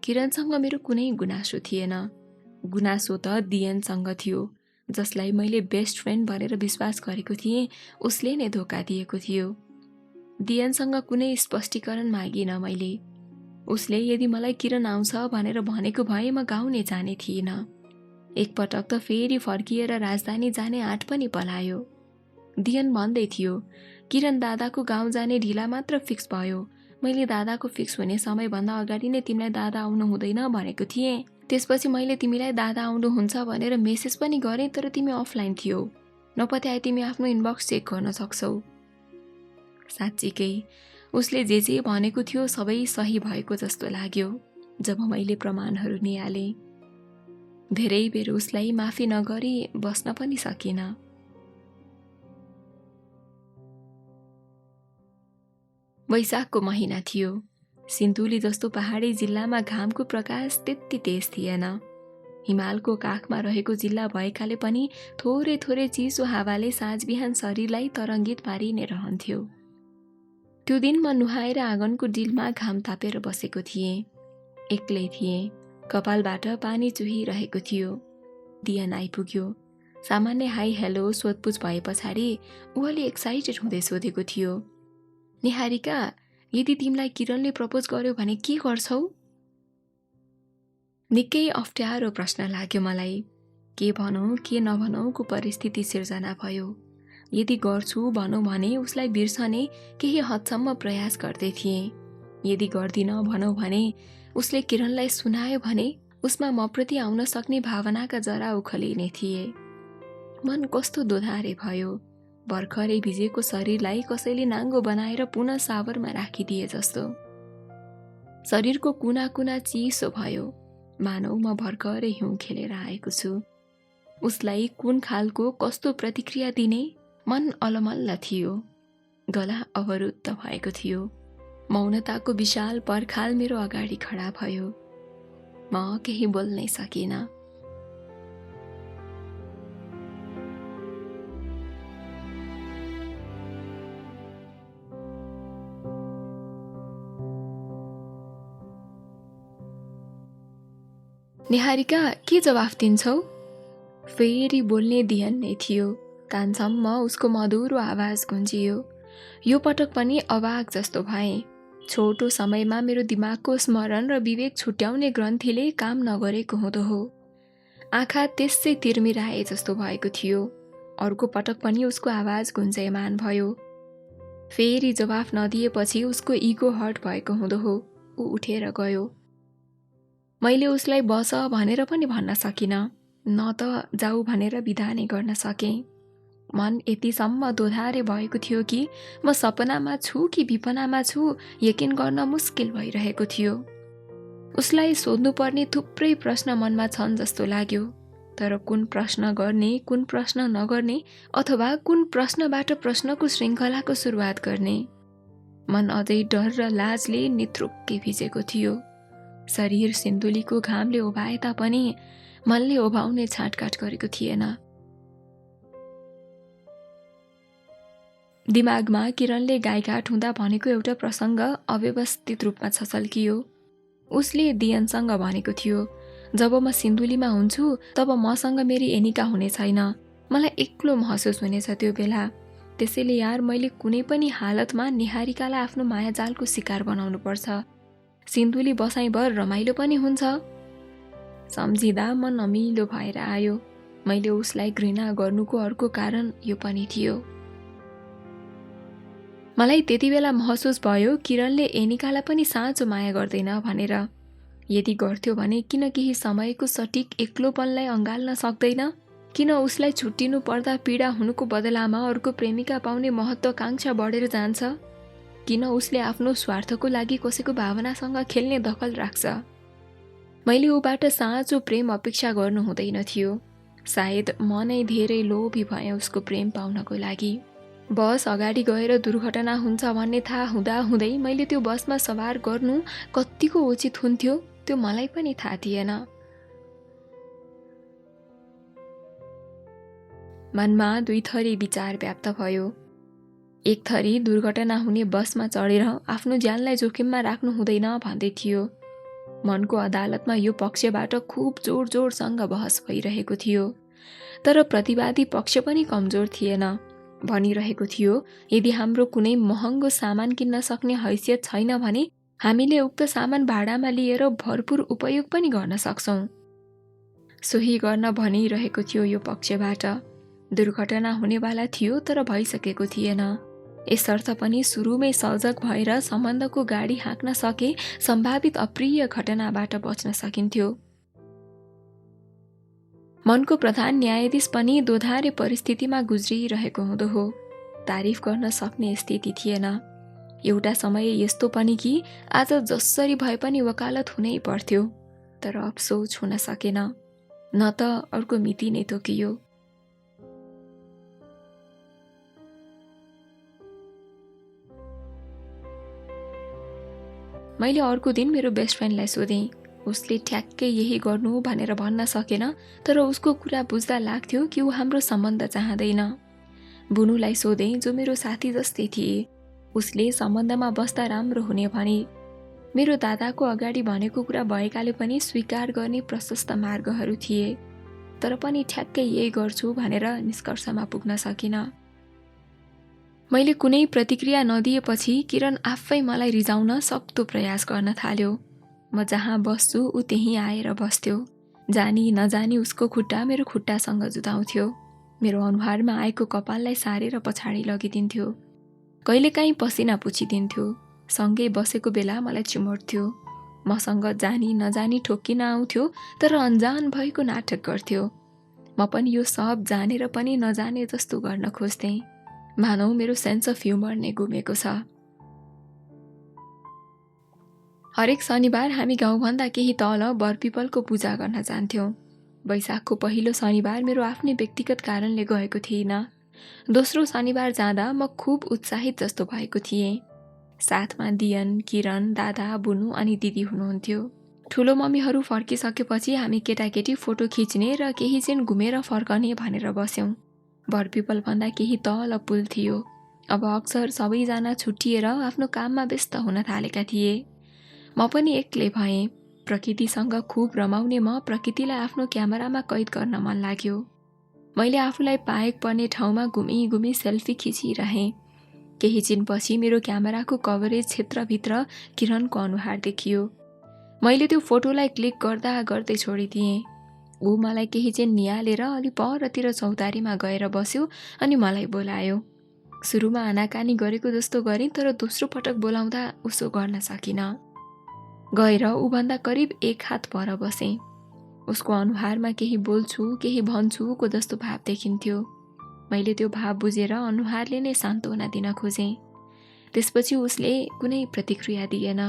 किरणसँग मेरो कुनै गुनासो थिएन। गुनासो त दियनसँग थियो, जसलाई मैले बेस्ट फ्रेन्ड भनेर विश्वास गरेको थिएँ, उसले नै धोका दिएको थियो। दियनसँग कुनै स्पष्टीकरण मागिनँ मैले। उसले यदि मलाई किरण आउँछ भनेर भनेको भए म गाउँ नै जाने थिइनँ। एकपटक त फेरि फर्किएर राजधानी जाने आँट पनि पलायो। दियन भन्दै थियो, किरण दादाको गाउँ जाने ढिला मात्र फिक्स भयो। मैले दादाको फिक्स हुने समयभन्दा अगाडि नै तिमीलाई दादा आउनु हुँदैन भनेको थिएँ। त्यसपछि मैले तिमीलाई दादा आउनुहुन्छ भनेर मेसेज पनि गरेँ, तर तिमी अफलाइन थियौ। नपत्याए तिमी आफ्नो इनबक्स चेक गर्न सक्छौ। साँच्चीकै उसले जे भनेको थियो सबै सही भएको जस्तो लाग्यो जब मैले प्रमाणहरू निहालेँ। धेरै बेर उसलाई माफी नगरी बस्न पनि सकिनँ। वैशाखको महिना थियो। सिन्धुली जस्तो पहाडी जिल्लामा घामको प्रकाश त्यति तेज थिएन। हिमालको काखमा रहेको जिल्ला भएकाले पनि थोरै थोरै चिसो हावाले साँझ बिहान शरीरलाई तरङ्गित पारि नै रहन्थ्यो। त्यो दिन म नुहाएर आँगनको डिलमा घाम तापेर बसेको थिएँ। एक्लै थिएँ। कपालबाट पानी चुहिरहेको थियो। दियन आइपुग्यो। सामान्य हाई हेलो सोधपुछ भए पछाडि ऊ अलि एक्साइटेड हुँदै सोधेको थियो, निहारिका, यदि तिमीलाई किरणले प्रपोज गर्यो भने के गर्छौ? निकै अप्ठ्यारो प्रश्न लाग्यो मलाई। के भनौँ के नभनौँको परिस्थिति सिर्जना भयो। यदि गर्छु भनौँ भने उसलाई बिर्सने केही हदसम्म प्रयास गर्दै थिएँ। यदि गर्दिन भनौँ भने उसले किरणलाई सुनायो भने उसमा मप्रति आउन सक्ने भावनाका जरा उखलिने थिए। मन कस्तो दोधारे भयो। भर्खरै भिजेको शरीरलाई कसैले नाङ्गो बनाएर पुनः सावरमा राखिदिए जस्तो। शरीरको कुना कुना चिसो भयो, मानौ म भर्खरै हिउँ खेलेर आएको छु। उसलाई कुन खालको कस्तो प्रतिक्रिया दिने मन अलमल्ल थियो। गला अवरुद्ध भएको थियो। मौनताको विशाल पर्खाल मेरो अगाडि खडा भयो। म केही बोल्नै सकिनँ। निहारिका, के जवाफ दिन्छौ? फेरि बोल्ने दियन नै थियो। कानसम्म उसको मधुरो आवाज गुन्जियो। यो पटक पनि अवाक जस्तो भएँ। छोटो समयमा मेरो दिमागको स्मरण र विवेक छुट्याउने ग्रन्थीले काम नगरेको हुँदो हो। आँखा त्यसै तिर्मिराए जस्तो भएको थियो। अर्को पटक पनि उसको आवाज गुन्जयमान भयो। फेरि जवाफ नदिएपछि उसको इगो हर्ट भएको हुँदो हो। ऊ उठेर गयो। मैले उसलाई बस भनेर पनि भन्न सकिनँ, न त जाऊ भनेर बिदा नै गर्न सकेँ। मन यतिसम्म दोधारे भएको थियो कि म सपनामा छु कि विपनामा छु यकिन गर्न मुस्किल भइरहेको थियो। उसलाई सोध्नुपर्ने थुप्रै प्रश्न मनमा छन् जस्तो लाग्यो। तर कुन प्रश्न गर्ने, कुन प्रश्न नगर्ने अथवा कुन प्रश्नबाट प्रश्नको श्रृङ्खलाको सुरुवात गर्ने? मन अझै डर र लाजले निथ्रुक्कै भिजेको थियो। शरीर सिन्धुलीको घामले ओभाए तापनि मनले ओभाउने छाँटकाट गरेको थिएन। दिमागमा किरणले गाईघाट हुँदा भनेको एउटा प्रसङ्ग अव्यवस्थित रूपमा छचल्कियो। उसले दियनसँग भनेको थियो, जब म सिन्धुलीमा हुन्छु तब मसँग मेरी एनिका हुने छैन। मलाई एक्लो महसुस हुनेछ त्यो बेला। त्यसैले यार मैले कुनै पनि हालतमा निहारिकालाई आफ्नो मायाजालको शिकार बनाउनु पर्छ। सिन्धुली बसाइँभर रमाइलो पनि हुन्छ। सम्झिँदा म नमिलो भएर आयो। मैले उसलाई घृणा गर्नुको अर्को कारण यो पनि थियो। मलाई त्यति बेला महसुस भयो किरणले एनिकालाई पनि साँचो माया गर्दैन भनेर। यदि गर्थ्यो भने किन केही समयको सटिक एक्लोपनलाई अँगाल्न सक्दैन? किन उसलाई छुट्टिनु पर्दा पीडा हुनुको बदलामा अर्को प्रेमिका पाउने महत्त्वाकांक्षा बढेर जान्छ? किन उसले आफ्नो स्वार्थको लागि कसैको भावनासँग खेल्ने दखल राख्छ? मैले ऊबाट साँचो प्रेम अपेक्षा गर्नु हुँदैन थियो। सायद म नै धेरै लोभी भएँ उसको प्रेम पाउनको लागि। बस अगाडि गएर दुर्घटना हुन्छ भन्ने थाहा हुँदाहुँदै मैले त्यो बसमा सवार गर्नु कत्तिको उचित हुन्थ्यो त्यो मलाई पनि थाहा थिएन। मनमा दुई थरी विचार व्याप्त भयो। एक थरी दुर्घटना हुने बसमा चढेर आफ्नो ज्यानलाई जोखिममा राख्नु हुँदैन भन्दै थियो। मनको अदालतमा यो पक्षबाट खुब जोड जोडसँग बहस भइरहेको थियो। तर प्रतिवादी पक्ष पनि कमजोर थिएन। भनिरहेको थियो, यदि हाम्रो कुनै महँगो सामान किन्न सक्ने हैसियत छैन भने हामीले उक्त सामान भाडामा लिएर भरपूर उपयोग पनि गर्न सक्छौं। सोही गर्न भनिरहेको थियो यो पक्षबाट। दुर्घटना हुनेवाला थियो तर भइसकेको थिएन। यसर्थ पनि सुरुमै सजग भएर सम्बन्धको गाडी हाँक्न सके सम्भावित अप्रिय घटनाबाट बच्न सकिन्थ्यो। मनको प्रधान न्यायाधीश पनि दोधारे परिस्थितिमा गुज्रिरहेको हुँदो हो। तारिफ गर्न सक्ने स्थिति थिएन। एउटा समय यस्तो पनि कि आज जसरी भए पनि वकालत हुनै पर्थ्यो। तर अफसोस हुन सकेन। न त अर्को मिति नै तोकियो। मैले अर्को दिन मेरो बेस्ट फ्रेन्डलाई सोधेँ। उसले ठ्याक्कै यही गर्नु भनेर भन्न सकेन, तर उसको कुरा बुझ्दा लाग्थ्यो कि ऊ हाम्रो सम्बन्ध चाहँदैन। बुनुलाई सोधेँ जो मेरो साथी जस्तै थिए। उसले सम्बन्धमा बस्दा राम्रो हुने भने। मेरो दादाको अगाडि भनेको कुरा भएकाले पनि स्वीकार गर्ने प्रशस्त मार्गहरू थिए। तर पनि ठ्याक्कै यही गर्छु भनेर निष्कर्षमा पुग्न सकिनँ। मैले कुनै प्रतिक्रिया नदिएपछि किरण आफै मलाई रिजाउन सक्दो प्रयास गर्न थाल्यो। म जहाँ बस्छु ऊ त्यहीँ आएर बस्थ्यो। जानी नजानी उसको खुट्टा मेरो खुट्टासँग जुधाउँथ्यो। मेरो अनुहारमा आएको कपाललाई सारेर पछाडि लगिदिन्थ्यो। कहिलेकाहीँ पसिना पुछिदिन्थ्यो। सँगै बसेको बेला मलाई चिमोट्थ्यो। मसँग जानी नजानी ठोक्किन आउँथ्यो तर अन्जान भएको नाटक गर्थ्यो। म पनि यो सब जानेर पनि नजाने जस्तो गर्न खोज्थेँ। मानौ मेरो सेन्स अफ ह्युमर नै गुमेको छ। हरेक शनिबार हामी गाउँभन्दा केही तल बरपिपलको पूजा गर्न जान्थ्यौँ। वैशाखको पहिलो शनिबार मेरो आफ्नै व्यक्तिगत कारणले गएको थिइनँ। दोस्रो शनिबार जाँदा म खुब उत्साहित जस्तो भएको थिएँ। साथमा दियन, किरण, दादा, बुनु अनि दिदी हुनुहुन्थ्यो। ठुलो मम्मीहरू फर्किसकेपछि हामी केटाकेटी फोटो खिच्ने र केही चाहिँ घुमेर फर्कने भनेर बस्यौँ। बर पिपलभन्दा केही तल पुल थियो। अब अक्सर सबैजना छुट्टिएर आफ्नो काममा व्यस्त हुन थालेका थिए। म पनि एक्लै भएँ। प्रकृतिसँग खूब रमाउने म प्रकृतिलाई आफ्नो क्यामेरामा कैद गर्न मन लाग्यो। मैले आफूलाई पाएक पर्ने ठाउँमा घुमी घुमी सेल्फी खिचिरहेँ। केही छिनपछि मेरो क्यामेराको कभरेज क्षेत्रभित्र किरणको अनुहार देखियो। मैले त्यो फोटोलाई क्लिक गर्दा गर्दै छोडिदिएँ। ऊ मलाई केही चाहिँ निहालेर अलि परतिर चौतारीमा गएर बस्यो अनि मलाई बोलायो। सुरुमा आनाकानी गरेको जस्तो गरेँ, तर दोस्रो पटक बोलाउँदा उसो गर्न सकिनँ। गएर ऊभन्दा करिब 1 हात पर बसेँ। उसको अनुहारमा केही बोल्छु केही भन्छुको जस्तो भाव देखिन्थ्यो। मैले त्यो भाव बुझेर अनुहारले नै सान्त्वना दिन खोजेँ। त्यसपछि उसले कुनै प्रतिक्रिया दिएन।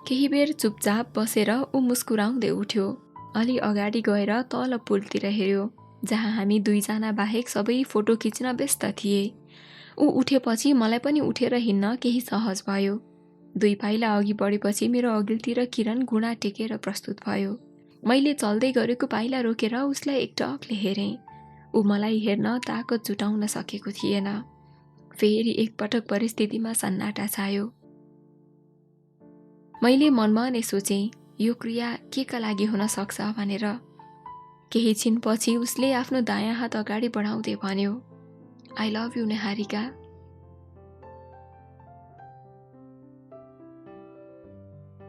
केही बेर चुपचाप बसेर ऊ मुस्कुराउँदै उठ्यो। अलि अगाडि गएर तल पुलतिर हेऱ्यो, जहाँ हामी दुईजना बाहेक सबै फोटो खिच्न व्यस्त थिए। ऊ उठेपछि मलाई पनि उठेर हिँड्न केही सहज भयो। 2 पाइला अघि बढेपछि मेरो अघिल्तिर किरण घुँडा टेकेर प्रस्तुत भयो। मैले चल्दै गरेको पाइला रोकेर उसलाई एकटकले हेरेँ। ऊ मलाई हेर्न ताकत जुटाउन सकेको थिएन। फेरि एकपटक परिस्थितिमा सन्नाटा छायो। मैले मनमा नै सोचेँ, यो क्रिया केका लागि हुन सक्छ भनेर। केही छिनपछि उसले आफ्नो दायाँ हात अगाडि बढाउँदै भन्यो, आई लभ यु निहारिका।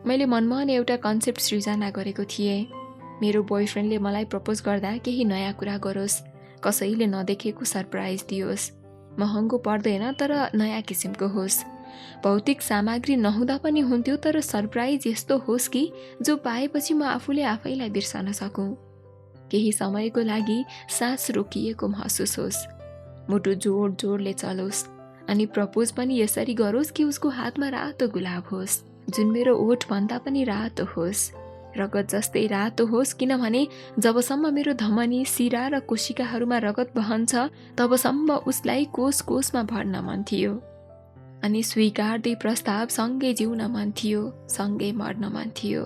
मैले मनमा नै एउटा कन्सेप्ट सृजना गरेको थिएँ। मेरो बोयफ्रेन्डले मलाई प्रपोज गर्दा केही नयाँ कुरा गरोस्, कसैले नदेखेको सरप्राइज दियोस्। महँगो पर्दैन, तर नयाँ किसिमको होस्। भौतिक सामग्री नहुँदा पनि हुन्थ्यो, तर सरप्राइज यस्तो होस् कि जो पाएपछि म आफूले आफैलाई बिर्सन सकूँ। केही समयको लागि सास रोकिएको महसुस होस्। मुटु जोड जोडले चलोस्। अनि प्रपोज पनि यसरी गरोस् कि उसको हातमा रातो गुलाब होस्, जुन मेरो ओठ भन्दा पनि रातो होस्। रगत जस्तै रातो होस्, किनभने जबसम्म मेरो धमनी, शिरा र कोशिकाहरूमा रगत बहन्छ तबसम्म उसलाई कोष कोषमा भर्न मन थियो। अनि स्वीकार्दै प्रस्ताव सँगै जिउन मन थियो, सँगै मर्न मन थियो।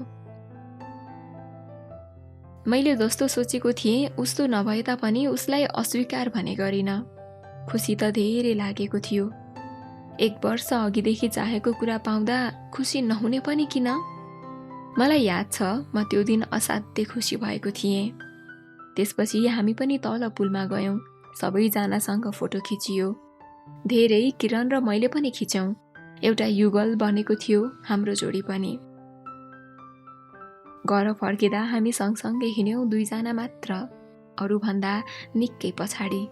मैले जस्तो सोचेको थिएँ उस्तो नभए तापनि उसलाई अस्वीकार भने गरिन। खुसी त धेरै लागेको थियो। 1 वर्ष अघिदेखि चाहेको कुरा पाउँदा खुसी नहुने पनि किन? मलाई याद छ, म त्यो दिन असाध्यै खुसी भएको थिएँ। त्यसपछि हामी पनि तल पुलमा गयौँ। सबैजनासँग फोटो खिचियो। धेरै किरण र मैले पनि खिच्यौँ। एउटा युगल बनेको थियो हाम्रो जोडी पनि। घर फर्किँदा हामी सँगसँगै हिँड्यौँ 2 जना मात्र, अरूभन्दा निकै पछाडि।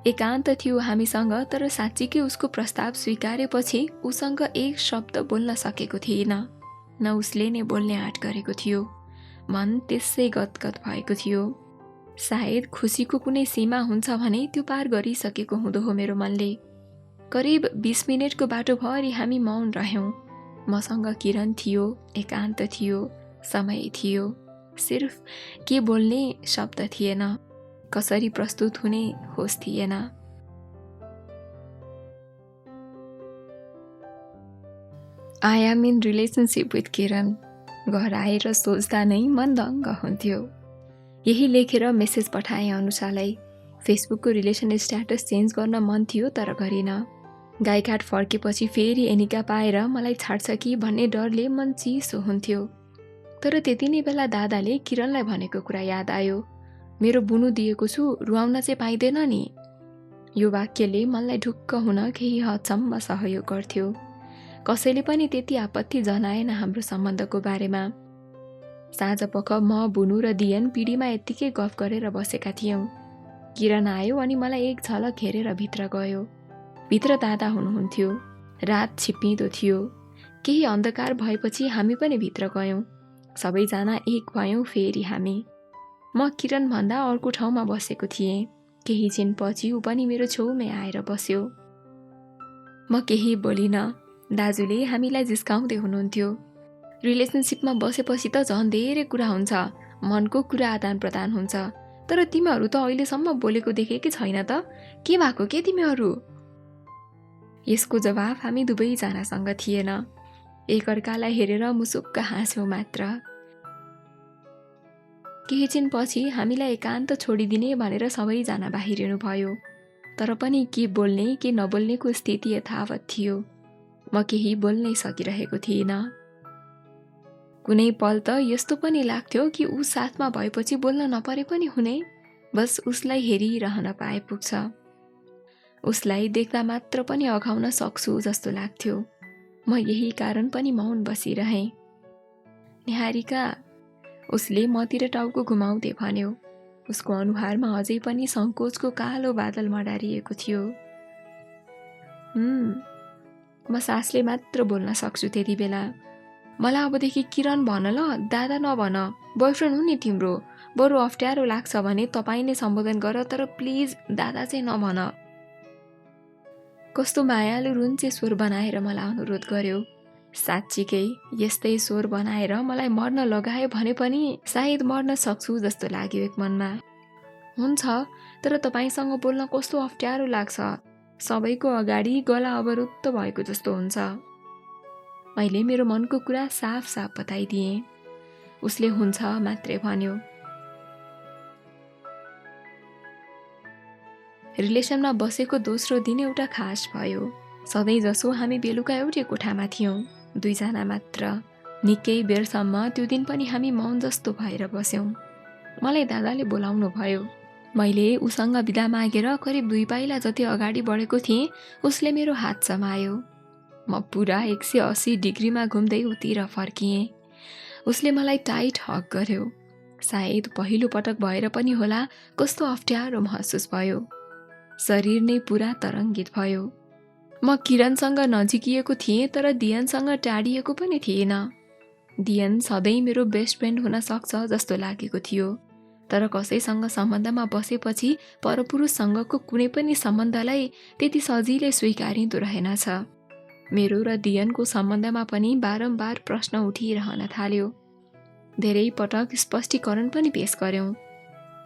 एकान्त थियो हामीसँग, तर साँच्चीकै उसको प्रस्ताव स्वीकारेपछि उसँग एक शब्द बोल्न सकेको थिएन। न उसले नै बोल्ने आँट गरेको थियो। मन त्यसै गदगद भएको थियो। सायद खुसीको कुनै सीमा हुन्छ भने त्यो पार गरिसकेको हुँदो हो मेरो मनले। करिब 20 मिनेटको बाटोभरि हामी मौन रह्यौँ। मसँग किरण थियो, एकान्त थियो, समय थियो। सिर्फ के बोल्ने शब्द थिएन, कसरी प्रस्तुत हुने होस थिएन। I am in relationship with किरण। घर आएर सोच्दा नै मन दङ्ग हुन्थ्यो। यही लेखेर मेसेज पठाएँ अनुषालाई। फेसबुकको रिलेसन स्ट्याटस चेन्ज गर्न मन थियो, तर गरिन। गाईघाट फर्केपछि फेरि एनिका पाएर मलाई छाड्छ कि भन्ने डरले मन चिसो हुन्थ्यो। तर त्यति नै बेला दादाले किरणलाई भनेको कुरा याद आयो, मेरो बुनु दिएको छु, रुवाउन चाहिँ पाइँदैन नि। यो वाक्यले मनलाई ढुक्क हुन केही हदसम्म सहयोग गर्थ्यो। कसैले पनि त्यति आपत्ति जनाएन हाम्रो सम्बन्धको बारेमा। साँझपख म, बुनु र दियन पिँढीमा यत्तिकै गफ गरेर बसेका थियौँ। किरण आयो अनि मलाई एक झलक हेरेर भित्र गयो। भित्र दादा हुनुहुन्थ्यो। रात छिप्पिँदो थियो। केही अन्धकार भएपछि हामी पनि भित्र गयौँ। सबैजना एक भयौँ फेरि हामी। म किरण भन्दा अर्को ठाउँमा बसेको थिएँ। केही छिनपछि ऊ पनि मेरो छेउमै आएर बस्यो। म केही बोलिन। दाजुले हामीलाई जिस्काउँदै हुनुहुन्थ्यो। रिलेसनसिपमा बसेपछि त झन् धेरै कुरा हुन्छ, मनको कुरा आदान प्रदान हुन्छ। तर तिमीहरू त अहिलेसम्म बोलेको देखेकै छैन त, के भएको के तिमीहरू? यसको जवाफ हामी दुवैजनासँग थिएन। एकअर्कालाई हेरेर मुसुक्क हाँस्यौँ मात्र। केही छिनपछि हामीलाई एकान्त छोडिदिने भनेर सबैजना बाहिरिनु भयो। तर पनि के बोल्ने के नबोल्नेको स्थिति यथावत थियो। म केही बोल्नै सकिरहेको थिइनँ। कुनै पल त यस्तो पनि लाग्थ्यो कि ऊ साथमा भएपछि बोल्न नपरे पनि हुने, बस उसलाई हेरिरहन पाए पुग्छ। उसलाई देख्दा मात्र पनि अघाउन सक्छु जस्तो लाग्थ्यो। म यही कारण पनि मौन बसिरहेँ। निहारिका, उसले मतिर टाउको घुमाउँदै भन्यो। उसको अनुहारमा अझै पनि सङ्कोचको कालो बादल मडारिएको थियो। म सासले मात्र बोल्न सक्छु त्यति बेला। मलाई अबदेखि किरण भन ल, दादा नभन। बोयफ्रेन्ड हो नि तिम्रो। बरु अप्ठ्यारो लाग्छ भने तपाईँ नै सम्बोधन गर, तर प्लिज दादा चाहिँ नभन। कस्तो मायालु रुन्चे स्वर बनाएर मलाई अनुरोध गर्यो। साँच्चीकै यस्तै स्वर बनाएर मलाई मर्न लगायो भने पनि सायद मर्न सक्छु जस्तो लाग्यो एक मनमा। हुन्छ, तर तपाईँसँग बोल्न कस्तो अप्ठ्यारो लाग्छ। सबैको अगाडि गला अवरुद्ध भएको जस्तो हुन्छ। मैले मेरो मनको कुरा साफ साफ बताइदिएँ। उसले हुन्छ मात्रै भन्यो। रिलेसनमा बसेको दोस्रो दिन एउटा खास भयो। सधैँ जसो हामी बेलुका एउटै कोठामा थियौँ, दुईजना मात्र। निकै बेरसम्म त्यो दिन पनि हामी मौन जस्तो भएर बस्यौँ। मलाई दादाले बोलाउनु भयो। मैले उसँग बिदा मागेर करिब 2 पाइला जति अगाडि बढेको थिएँ, उसले मेरो हात समायो। म पुरा 180 डिग्रीमा घुम्दै उतिर फर्किएँ। उसले मलाई टाइट हग गर्यो। सायद पहिलो पटक भएर पनि होला, कस्तो अप्ठ्यारो महसुस भयो। शरीर नै पुरा तरङ्गित भयो। म किरणसँग नजिकिएको थिएँ, तर दियनसँग टाढिएको पनि थिएन। दियन सधैँ मेरो बेस्ट फ्रेन्ड हुन सक्छ जस्तो लागेको थियो। तर कसैसँग सम्बन्धमा बसेपछि परपुरुषसँगको कुनै पनि सम्बन्धलाई त्यति सजिलै स्वीकारिँदो रहेनछ। मेरो र दियनको सम्बन्धमा पनि बारम्बार प्रश्न उठिरहन थाल्यो। धेरै पटक स्पष्टीकरण पनि पेश गर्यौं।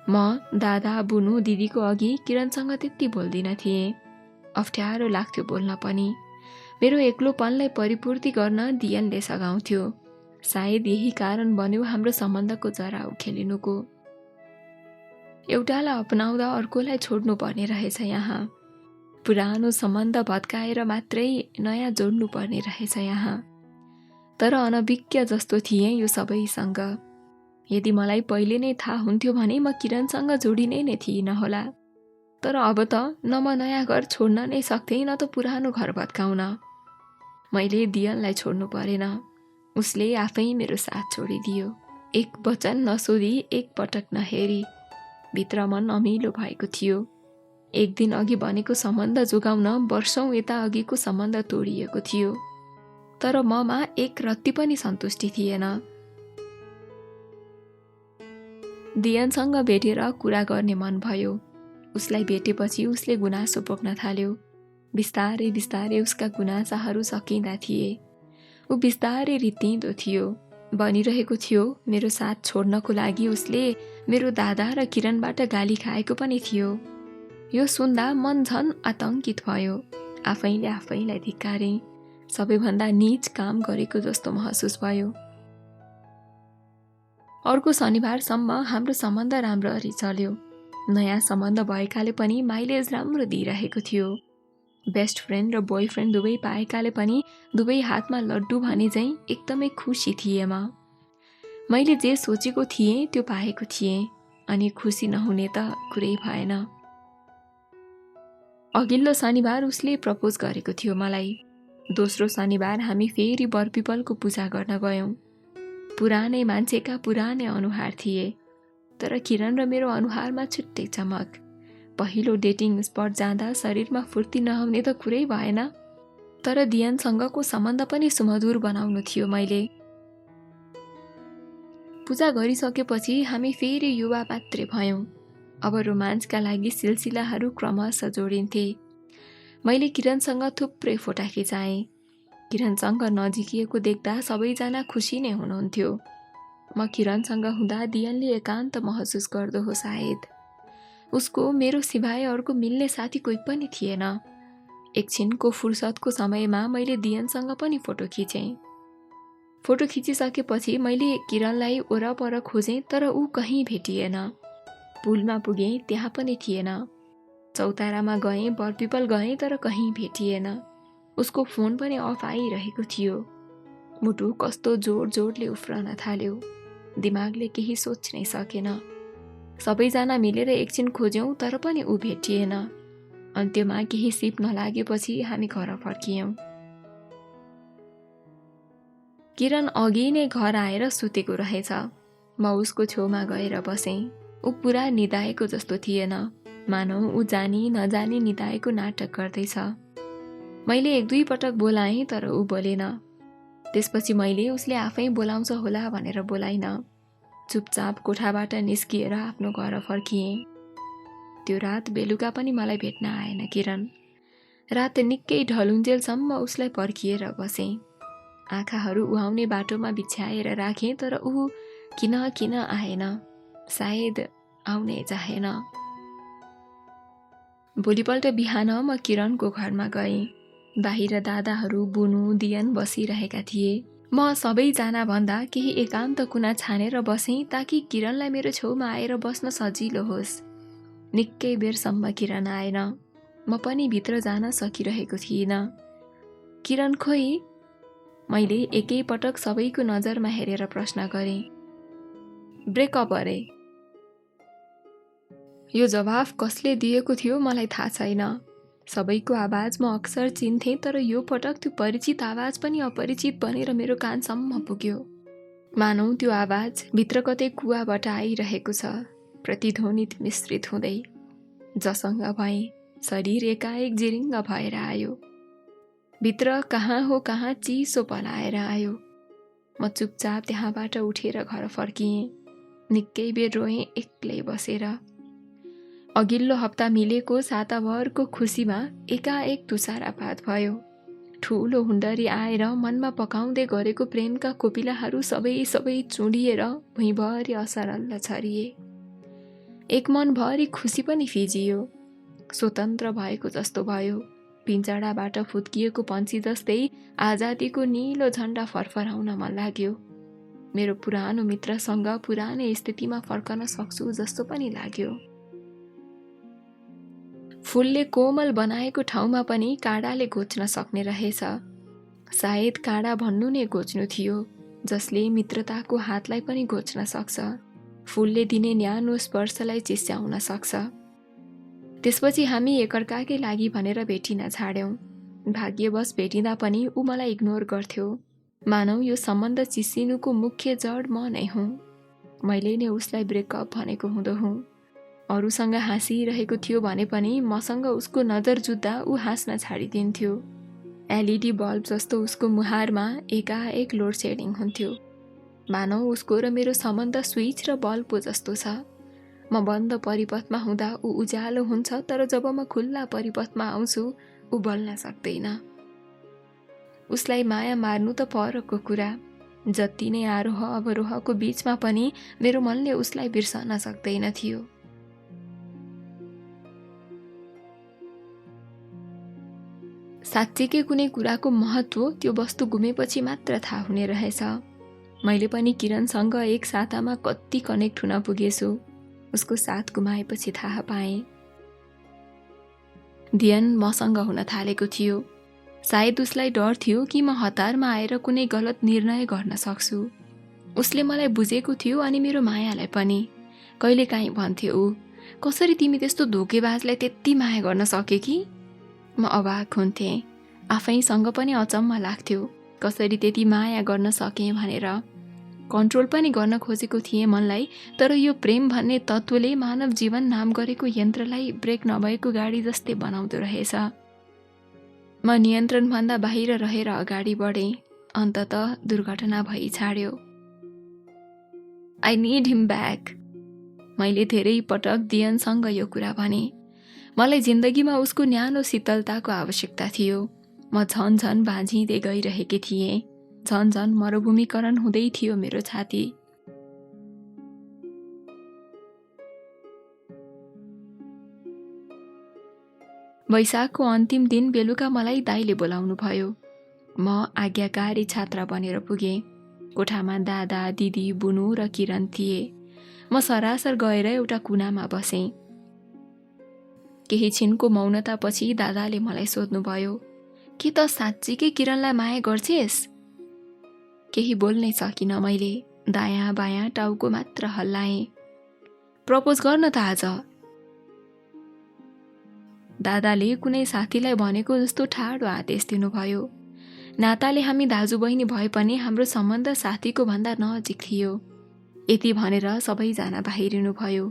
म दादा, बुनु, दिदीको अघि किरणसँग त्यति बोल्दिन थिएँ। अप्ठ्यारो लाग्थ्यो बोल्न पनि। मेरो एक्लोपनलाई परिपूर्ति गर्न दियनले सघाउँथ्यो। सायद यही कारण बन्यो हाम्रो सम्बन्धको जरा उखेलिनुको। एउटालाई अपनाउँदा अर्कोलाई छोड्नु पर्ने रहेछ यहाँ। पुरानो सम्बन्ध भत्काएर मात्रै नयाँ जोड्नु पर्ने रहेछ यहाँ। तर अनभिज्ञ जस्तो थिएँ यो सबैसँग। यदि मलाई पहिले नै थाहा हुन्थ्यो भने म किरणसँग जोडिने नै थिइनँ होला। तर अब त न म नयाँ घर छोड्न नै सक्थेँ, न त पुरानो घर भत्काउन। मैले दियनलाई छोड्नु परेन। उसले आफै मेरो साथ छोडिदियो। एक वचन नसोधी, एक पटक नहेरी। भित्र मन अमिलो भएको थियो। एक दिन अघि बनेको सम्बन्ध जोगाउन वर्षौं यता अघिको सम्बन्ध तोडिएको थियो। तर ममा एक रत्ती पनि सन्तुष्टि थिएन। दियनसँग भेटेर कुरा गर्ने मन भयो। उसलाई भेटेपछि उसले गुनासो पोख्न थाल्यो। बिस्तारै बिस्तारै उसका गुनासाहरू सकिँदा थिए। ऊ बिस्तारै रित्तिँदो थियो। बनिरहेको थियो मेरो साथ छोड्नको लागि उसले मेरो दादा र किरणबाट गाली खाएको पनि थियो। यो सुन्दा मन झन् आतंकित भयो। आफैले आफैलाई धिक्कारे। सबैभन्दा नीच काम गरेको जस्तो महसुस भयो। अर्को शनिबारसम्म हाम्रो सम्बन्ध राम्ररी चल्यो। नयाँ सम्बन्ध भएकाले पनि माइलेज राम्रो दिइरहेको थियो। बेस्ट फ्रेन्ड र बोयफ्रेन्ड दुवै पाएकाले पनि दुवै हातमा लड्डु भने चाहिँ एकदमै खुसी थिएँ म। मैले जे सोचेको थिएँ त्यो पाएको थिएँ, अनि खुसी नहुने त कुरै भएन। अघिल्लो शनिबार उसले प्रपोज गरेको थियो मलाई। दोस्रो शनिबार हामी फेरि बरपिपलको पूजा गर्न गयौं। पुरानै मान्छेका पुरानै अनुहार थिए। तर किरण र मेरो अनुहारमा छुट्टै चमक। पहिलो डेटिङ स्पट जाँदा शरीरमा फुर्ती नहुने त कुरै भएन। तर दियनसँगको सम्बन्ध पनि सुमधुर बनाउनु थियो मैले। पूजा गरिसकेपछि हामी फेरि युवा मात्रै भयौं। अब रोमान्सका लागि सिलसिलाहरू क्रमशः जोडिन्थे। मैले किरणसँग थुप्रै फोटा खिचाएँ। किरणसँग नजिकिएको देख्दा सबैजना खुसी नै हुनुहुन्थ्यो। म किरणसँग हुँदा दियनले एकान्त महसुस गर्दो हो सायद। उसको मेरो सिवाय अर्को मिल्ने साथी कोही पनि थिएन। एकछिनको फुर्सदको समयमा मैले दियनसँग पनि फोटो खिचेँ। फोटो खिचिसकेपछि मैले किरणलाई वरपर खोजेँ तर ऊ कहीँ भेटिएन। पुलमा पुगेँ, त्यहाँ पनि थिएन। चौतारामा गएँ, बरपिपल गएँ तर कहीँ भेटिएन। उसको फोन पनि अफ आइरहेको थियो। मुटु कस्तो जोड जोडले उफ्रन थाल्यो। दिमागले केही सोच्नै सकेन। सबैजना मिलेर एकछिन खोज्यौँ तर पनि ऊ भेटिएन। अन्त्यमा केही सिप नलागेपछि हामी घर फर्कियौँ। किरण अघि नै घर आएर सुतेको रहेछ। म उसको छेउमा गएर बसेँ। ऊ पुरा निदाएको जस्तो थिएन, मानौ ऊ जानी नजानी निदाएको नाटक गर्दैछ। मैले 1-2 पटक बोलाएँ तर ऊ बोलेन। त्यसपछि मैले उसले आफै बोलाउँछ होला भनेर बोलाइन। चुपचाप कोठाबाट निस्किएर आफ्नो घर फर्किएँ। त्यो रात बेलुका पनि मलाई भेट्न आएन किरण। रात निकै ढलुन्जेलसम्म उसलाई पर्खिएर बसेँ। आँखाहरू उहाउने बाटोमा बिछ्याएर राखेँ तर ऊ किन आएन। सायद आउनै चाहेन। भोलिपल्ट बिहान म किरणको घरमा गएँ। बाहिर दादाहरू, बुनु, दियन बसिरहेका थिए। म सबैजना भन्दा केही एकान्त कुना छानेर बसेँ ताकि किरणलाई मेरो छेउमा आएर बस्न सजिलो होस्। निकै बेरसम्म किरण आएन। म पनि भित्र जान सकिरहेको थिइनँ। किरण खोइ? मैले एकै पटक सबैको नजरमा हेरेर प्रश्न गरेँ। ब्रेकअप अरे। यो जवाफ कसले दिएको थियो मलाई थाहा छैन। सबैको आवाज म अक्सर चिन्थेँ तर यो पटक त्यो परिचित आवाज पनि अपरिचित बनेर मेरो कानसम्म पुग्यो। मानौ त्यो आवाज भित्र कतै कुवाबाट आइरहेको छ, प्रतिध्वनित मिश्रित हुँदै। जसँग भएँ, शरीर एकाएक जिरिङ्ग भएर आयो। भित्र कहाँ हो कहाँ चिसो पलाएर आयो। म चुपचाप त्यहाँबाट उठेर घर फर्किएँ। निकै बेर रोएँ एक्लै बसेर। अघिल्लो हप्ता मिलेको साताभरको खुसीमा एकाएक तुषारपात भयो। ठुलो हुन्डरी आएर मनमा पकाउँदै गरेको प्रेमका कोपिलाहरू सबै चुडिएर भुइँभरि असरल्ल छरिए। एक मनभरि खुसी पनि फिजियो। स्वतन्त्र भएको जस्तो भयो। पिञ्जडाबाट फुत्किएको पन्छी जस्तै आजादीको नीलो झण्डा फरफराउन मन लाग्यो। मेरो पुरानो मित्रसँग पुरानै स्थितिमा फर्कन सक्छु जस्तो पनि लाग्यो। फुलले कोमल बनाएको ठाउँमा पनि काँडाले घोच्न सक्ने रहेछ। सायद काँडा भन्नु नै घोच्नु थियो, जसले मित्रताको हातलाई पनि घोच्न सक्छ। फुलले दिने न्यानो स्पर्शलाई चिस्याउन सक्छ। त्यसपछि हामी एकअर्काकै लागि भनेर भेटिन छाड्यौँ। भाग्यवश भेटिँदा पनि ऊ मलाई इग्नोर गर्थ्यो। मानौ यो सम्बन्ध चिसिनुको मुख्य जड म नै हुँ। मैले नै उसलाई ब्रेकअप भनेको हुँदो हुँ। अरूसँग हाँसिरहेको थियो भने पनि मसँग उसको नजर जुत्दा ऊ हाँस्न छाडिदिन्थ्यो। एलइडी बल्ब जस्तो उसको मुहारमा एकाएक लोड सेडिङ हुन्थ्यो। मानौ उसको र मेरो सम्बन्ध स्विच र बल्बको जस्तो छ। म बन्द परिपथमा हुँदा ऊ उज्यालो हुन्छ तर जब म खुल्ला परिपथमा आउँछु ऊ बल्न सक्दैन। उसलाई माया मार्नु त परको कुरा। जति नै आरोह अवरोहको बीचमा पनि मेरो मनले उसलाई बिर्सन सक्दैन थियो। साँच्चीकै कुनै कुराको महत्त्व त्यो वस्तु गुमेपछि मात्र थाहा हुने रहेछ। मैले पनि किरणसँग एक सातामा कति कनेक्ट हुन पुगेछु उसको साथ गुमाएपछि थाहा पाएँ। ध्यान मसँग हुन थालेको थियो। सायद उसलाई डर थियो कि म हतारमा आएर कुनै गलत निर्णय गर्न सक्छु। उसले मलाई बुझेको थियो अनि मेरो मायालाई पनि। कहिलेकाहीँ भन्थ्यो ऊ, कसरी तिमी त्यस्तो धोकेबाजलाई त्यति माया गर्न सके कि? म अवाक हुन्थेँ। आफैसँग पनि अचम्म लाग्थ्यो कसरी त्यति माया गर्न सकेँ भनेर। कन्ट्रोल पनि गर्न खोजेको थिएँ मनलाई, तर यो प्रेम भन्ने तत्त्वले मानव जीवन नाम गरेको यन्त्रलाई ब्रेक नभएको गाडी जस्तै बनाउँदो रहेछ। म नियन्त्रणभन्दा बाहिर रहेर अगाडि बढेँ। अन्ततः दुर्घटना भई छाड्यो। I need him back. मैले धेरै पटक दियनसँग यो कुरा भने। मलाई जिन्दगीमा उसको न्यानो शीतलताको आवश्यकता थियो। म झन बाँझिँदै गइरहेकी थिएँ। झन मरुभूमिकरण हुँदै थियो मेरो छाती। वैशाखको अन्तिम दिन बेलुका मलाई दाइले बोलाउनु भयो। म आज्ञाकारी छात्रा बनेर पुगेँ। कोठामा दादा, दिदी, बुनु र किरण थिए। म सरासर गएर एउटा कुनामा बसेँ। केही छिनको मौनतापछि दादाले मलाई सोध्नुभयो, के त साँच्चीकै किरणलाई माया गर्छेस्? केही बोल्नै सकिनँ मैले। दायाँ बायाँ टाउको मात्र हल्लाएँ। प्रपोज गर्न त आज। दादाले कुनै साथीलाई भनेको जस्तो ठाडो आदेश दिनुभयो। नाताले हामी दाजुबहिनी भए पनि हाम्रो सम्बन्ध साथीको भन्दा नजिक थियो। यति भनेर सबैजना बाहिरिनु भयो।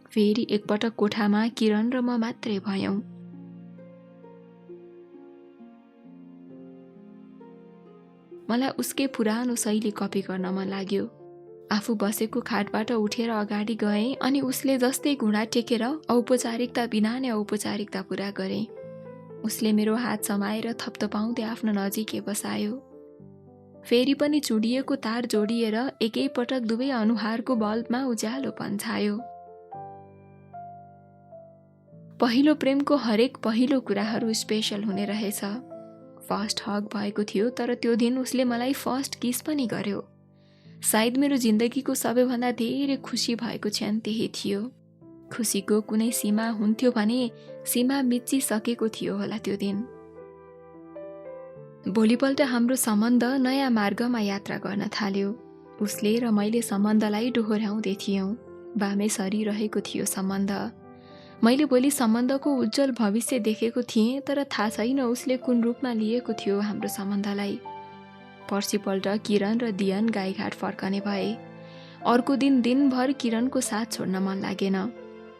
फेरि एकपटक कोठामा किरण र म मात्रै भयौँ। मलाई उसकै पुरानो शैली कपी गर्न मन लाग्यो। आफू बसेको खाटबाट उठेर अगाडि गएँ अनि उसले जस्तै घुँडा टेकेर औपचारिकता बिना नै औपचारिकता पुरा गरेँ। उसले मेरो हात समाएर थपथपाउँदै आफ्नो नजिकै बसायो। फेरि पनि चुडिएको तार जोडिएर एकैपटक दुवै अनुहारको बल्बमा उज्यालोपन छायो। पहिलो प्रेमको हरेक पहिलो कुराहरू स्पेशल हुने रहेछ। फर्स्ट हग भएको थियो, तर त्यो दिन उसले मलाई फर्स्ट किस पनि गर्यो। सायद मेरो जिन्दगीको सबैभन्दा धेरै खुसी भएको क्षण त्यही थियो। खुसीको कुनै सीमा हुन्थ्यो भने सीमा मिचिसकेको थियो होला त्यो दिन। भोलिपल्ट हाम्रो सम्बन्ध नयाँ मार्गमा यात्रा गर्न थाल्यो। उसले र मैले सम्बन्धलाई डोहोर्याउँदै थियौँ। बामे सरिरहेको थियो सम्बन्ध। मैले भोलि सम्बन्धको उज्जवल भविष्य देखेको थिएँ, तर थाहा छैन उसले कुन रूपमा लिएको थियो हाम्रो सम्बन्धलाई। पर्सिपल्ट किरण र दियन गाईघाट फर्कने भए। अर्को दिन दिनभर किरणको साथ छोड्न मन लागेन।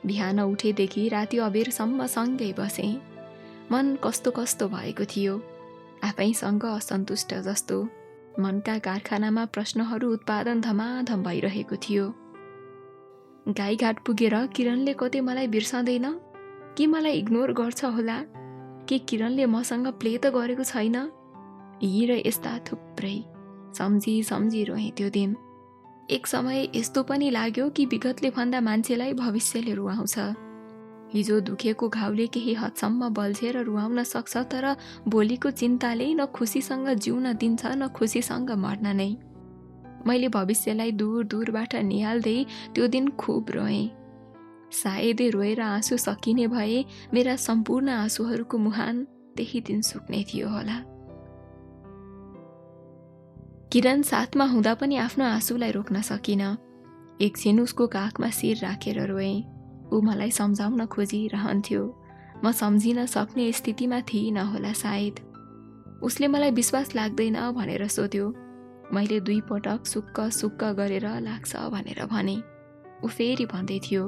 बिहान उठेदेखि राति अबेरसम्म सँगै बसेँ। मन कस्तो कस्तो भएको थियो, आफैसँग असन्तुष्ट जस्तो। मनका कारखानामा प्रश्नहरू उत्पादन धमाधम भइरहेको थियो। गाईघाट पुगेर किरणले कतै मलाई बिर्सँदैन कि मलाई इग्नोर गर्छ होला, कि किरणले मसँग प्ले त गरेको छैन, यी र यस्ता थुप्रै सम्झी रोएँ त्यो दिन। एक समय यस्तो पनि लाग्यो कि विगतले भन्दा मान्छेलाई भविष्यले रुवाउँछ। हिजो दुखेको घाउले केही हदसम्म बल्झेर रुवाउन सक्छ, तर भोलिको चिन्ताले न खुसीसँग जिउन दिन्छ न खुसीसँग मर्न नै। मैले भविष्यलाई दूर दूरबाट निहाल्दै त्यो दिन खुब रोएँ। सायदै रोएर आँसु सकिने भए मेरा सम्पूर्ण आँसुहरूको मुहान त्यही दिन सुक्ने थियो होला। किरण साथमा हुँदा पनि आफ्नो आँसुलाई रोक्न सकिन। एकछिन उसको काखमा शिर राखेर रोएँ। ऊ मलाई सम्झाउन खोजिरहन्थ्यो। म सम्झिन सक्ने स्थितिमा थिइन होला सायद। उसले मलाई विश्वास लाग्दैन भनेर सोध्यो। मैले 2 पटक सुक्क गरेर लाग्छ भनेर भने। ऊ फेरि भन्दै थियो,